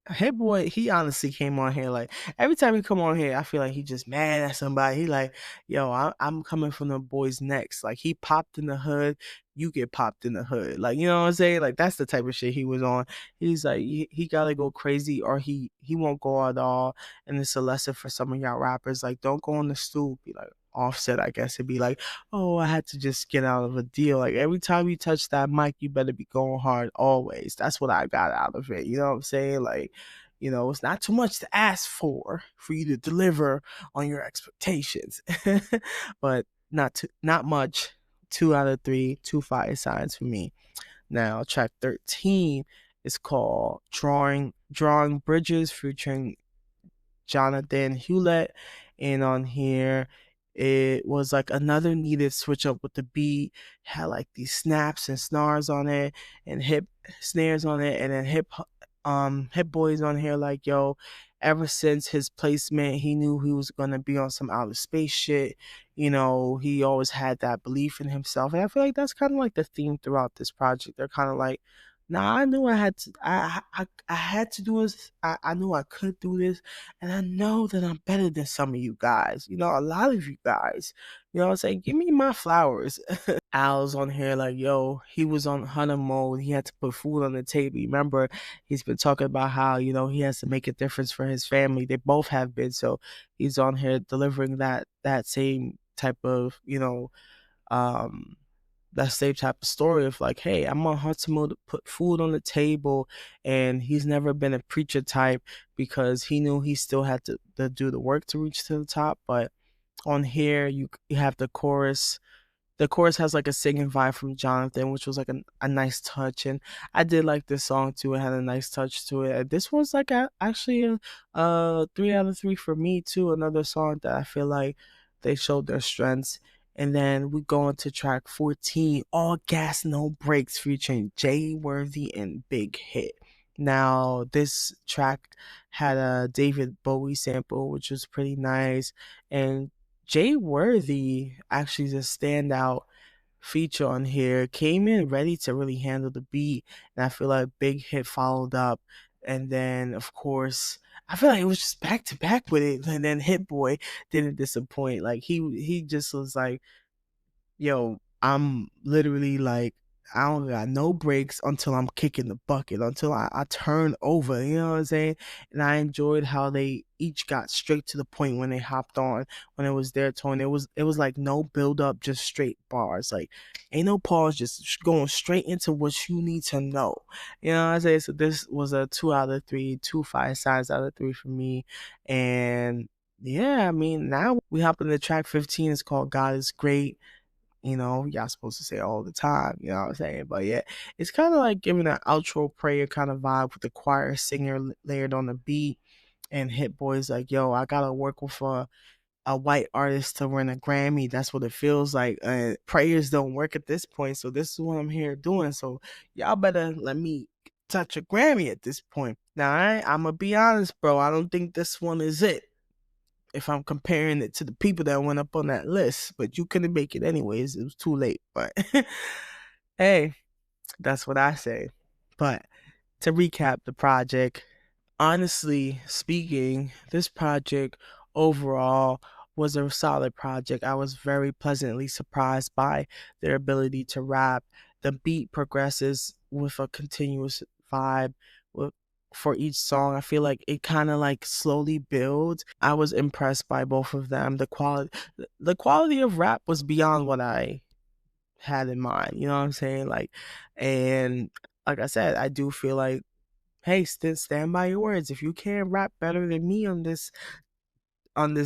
Hit Boy, he honestly came on here like every time he come on here, I feel like he just mad at somebody. He like, yo, I'm coming from the boys next. Like he popped in the hood, you get popped in the hood. Like you know what I'm saying? Like that's the type of shit he was on. He's like he gotta go crazy or he won't go at all. And it's a lesson for some of y'all rappers. Like don't go on the stoop. Be like Offset, I guess it'd be like, oh, I had to just get out of a deal. Like every time you touch that mic, you better be going hard always. That's what I got out of it. You know what I'm saying? Like, it's not too much to ask for you to deliver on your expectations. But not much. 2 out of 3, 2 fire signs for me. Now, track 13 is called Drawing Bridges featuring Jonathan Hewlett. And on here, it was like another needed switch up with the beat. Had like these snaps and snars on it, and hip snares on it, and then hip boys on here like, yo, ever since his placement, he knew he was gonna be on some outer space shit. He always had that belief in himself, and I feel like that's kind of like the theme throughout this project. They're kind of like, nah, I knew I had to. I had to do this. I knew I could do this, and I know that I'm better than some of you guys. A lot of you guys. You know what I'm saying? Give me my flowers. Al's on here like, yo, he was on hunter mode. He had to put food on the table. Remember, he's been talking about how, he has to make a difference for his family. They both have been. So he's on here delivering that same type of, um that same type of story of like, hey, I'm on hunter mode to put food on the table. And he's never been a preacher type because he knew he still had to do the work to reach to the top. But on here, you have the chorus has like a singing vibe from Jonathan, which was like a nice touch, and I did like this song too. It had a nice touch to it. And this was like actually a 3 out of 3 for me too. Another song that I feel like they showed their strengths. And then we go into track 14, All Gas No Brakes, featuring Jay Worthy and Big Hit. Now this track had a David Bowie sample, which was pretty nice, and Jay Worthy actually is a standout feature on here. Came in ready to really handle the beat, and I feel like Big Hit followed up. And then, of course, I feel like it was just back to back with it. And then Hit Boy didn't disappoint. Like he just was like, yo, I'm literally like I don't got no breaks until I'm kicking the bucket, until I turn over, you know what I'm saying? And I enjoyed how they each got straight to the point when they hopped on, when it was their turn. It was like no build up, just straight bars. Like ain't no pause, just going straight into what you need to know. You know what I'm saying? So this was a 2 out of 3, 2 5 sides out of 3 for me. And yeah, I mean now we hop into track 15. It's called God is Great. Y'all supposed to say it all the time, you know what I'm saying? But yeah, it's kind of like giving an outro prayer kind of vibe with the choir singer layered on the beat. And Hit Boy's like, yo, I gotta work with a white artist to win a Grammy. That's what it feels like. Prayers don't work at this point, so this is what I'm here doing. So y'all better let me touch a Grammy at this point. Now, I'm gonna be honest, bro. I don't think this one is it if I'm comparing it to the people that went up on that list, but you couldn't make it anyways. It was too late. But hey, that's what I say. But to recap the project, honestly speaking, this project overall was a solid project. I was very pleasantly surprised by their ability to rap. The beat progresses with a continuous vibe with for each song. I feel like it kind of like slowly builds. I was impressed by both of them. The quality of rap was beyond what I had in mind. You know what I'm saying? And like I said, I do feel like, hey, stand by your words. If you can't rap better than me on this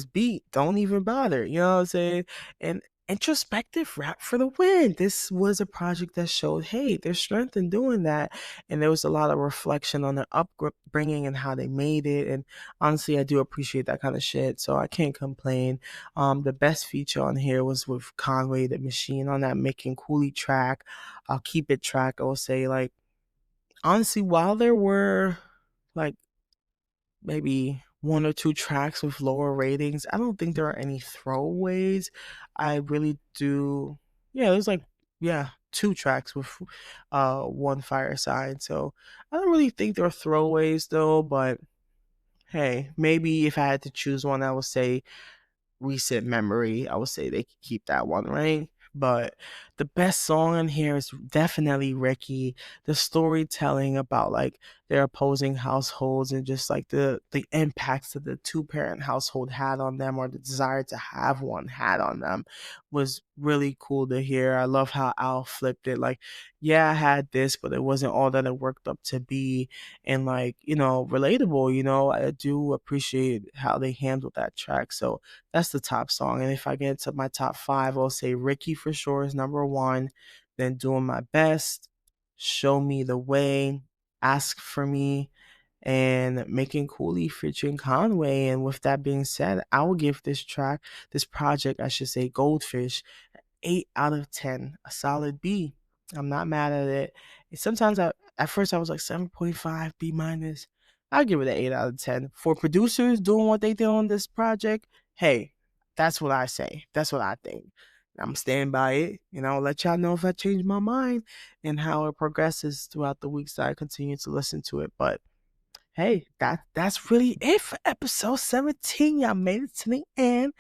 beat, don't even bother. You know what I'm saying? And introspective rap for the win. This was a project that showed, hey, there's strength in doing that. And there was a lot of reflection on their upbringing and how they made it. And honestly, I do appreciate that kind of shit. So I can't complain. The best feature on here was with Conway the Machine on that Making Cooley track. I'll keep it track. I will say, like, honestly, while there were like maybe one or two tracks with lower ratings, I don't think there are any throwaways. I really do. Yeah, there's like, yeah, two tracks with one fire sign. So I don't really think there are throwaways though, but hey, maybe if I had to choose one, I would say recent memory. I would say they could keep that one, right? But the best song in here is definitely Ricky. The storytelling about like their opposing households and just like the impacts that the two-parent household had on them, or the desire to have one had on them, was really cool to hear. I love how Al flipped it. Like, yeah, I had this, but it wasn't all that it worked up to be. And like, relatable. I do appreciate how they handled that track. So that's the top song. And if I get into my top five, I'll say Ricky for sure is number one. Then Doing My Best, Show Me the Way, Ask for Me, and Making Cooley featuring Conway. And with that being said, I will give this project, I should say, Goldfish, 8 out of 10, a solid B. I'm not mad at it. Sometimes at first I was like 7.5 B minus. I'll give it an 8 out of 10. For producers doing what they did on this project, hey, that's what I say. That's what I think. I'm staying by it, and I'll let y'all know if I change my mind and how it progresses throughout the weeks that I continue to listen to it. But hey, that's really it for episode 17. Y'all made it to the end.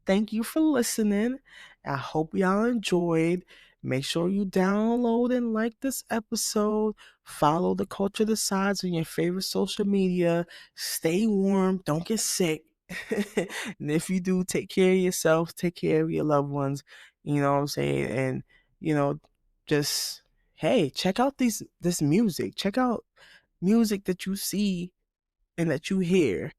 Thank you for listening. I hope y'all enjoyed. Make sure you download and like this episode. Follow the Culture Decides on your favorite social media. Stay warm. Don't get sick. And if you do, take care of yourself. Take care of your loved ones. You know what I'm saying? And you know, just hey, check out this music. Check out music that you see and that you hear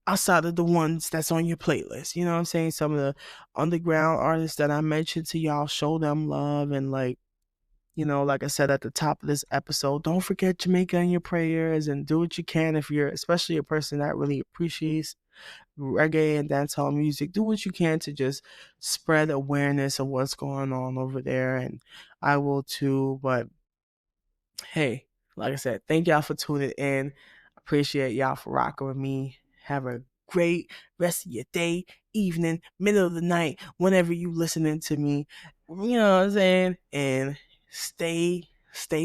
outside of the ones that's on your playlist. You know what I'm saying? Some of the underground artists that I mentioned to y'all, show them love. And like, like I said at the top of this episode, don't forget Jamaica in your prayers, and do what you can if you're especially a person that really appreciates reggae and dancehall music. Do what you can to just spread awareness of what's going on over there. And I will too. But hey, like I said, thank y'all for tuning in. Appreciate y'all for rocking with me. Have a great rest of your day, evening, middle of the night, whenever you listening to me. You know what I'm saying? And stay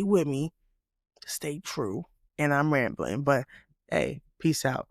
with me. Stay true. And I'm rambling, but hey, peace out.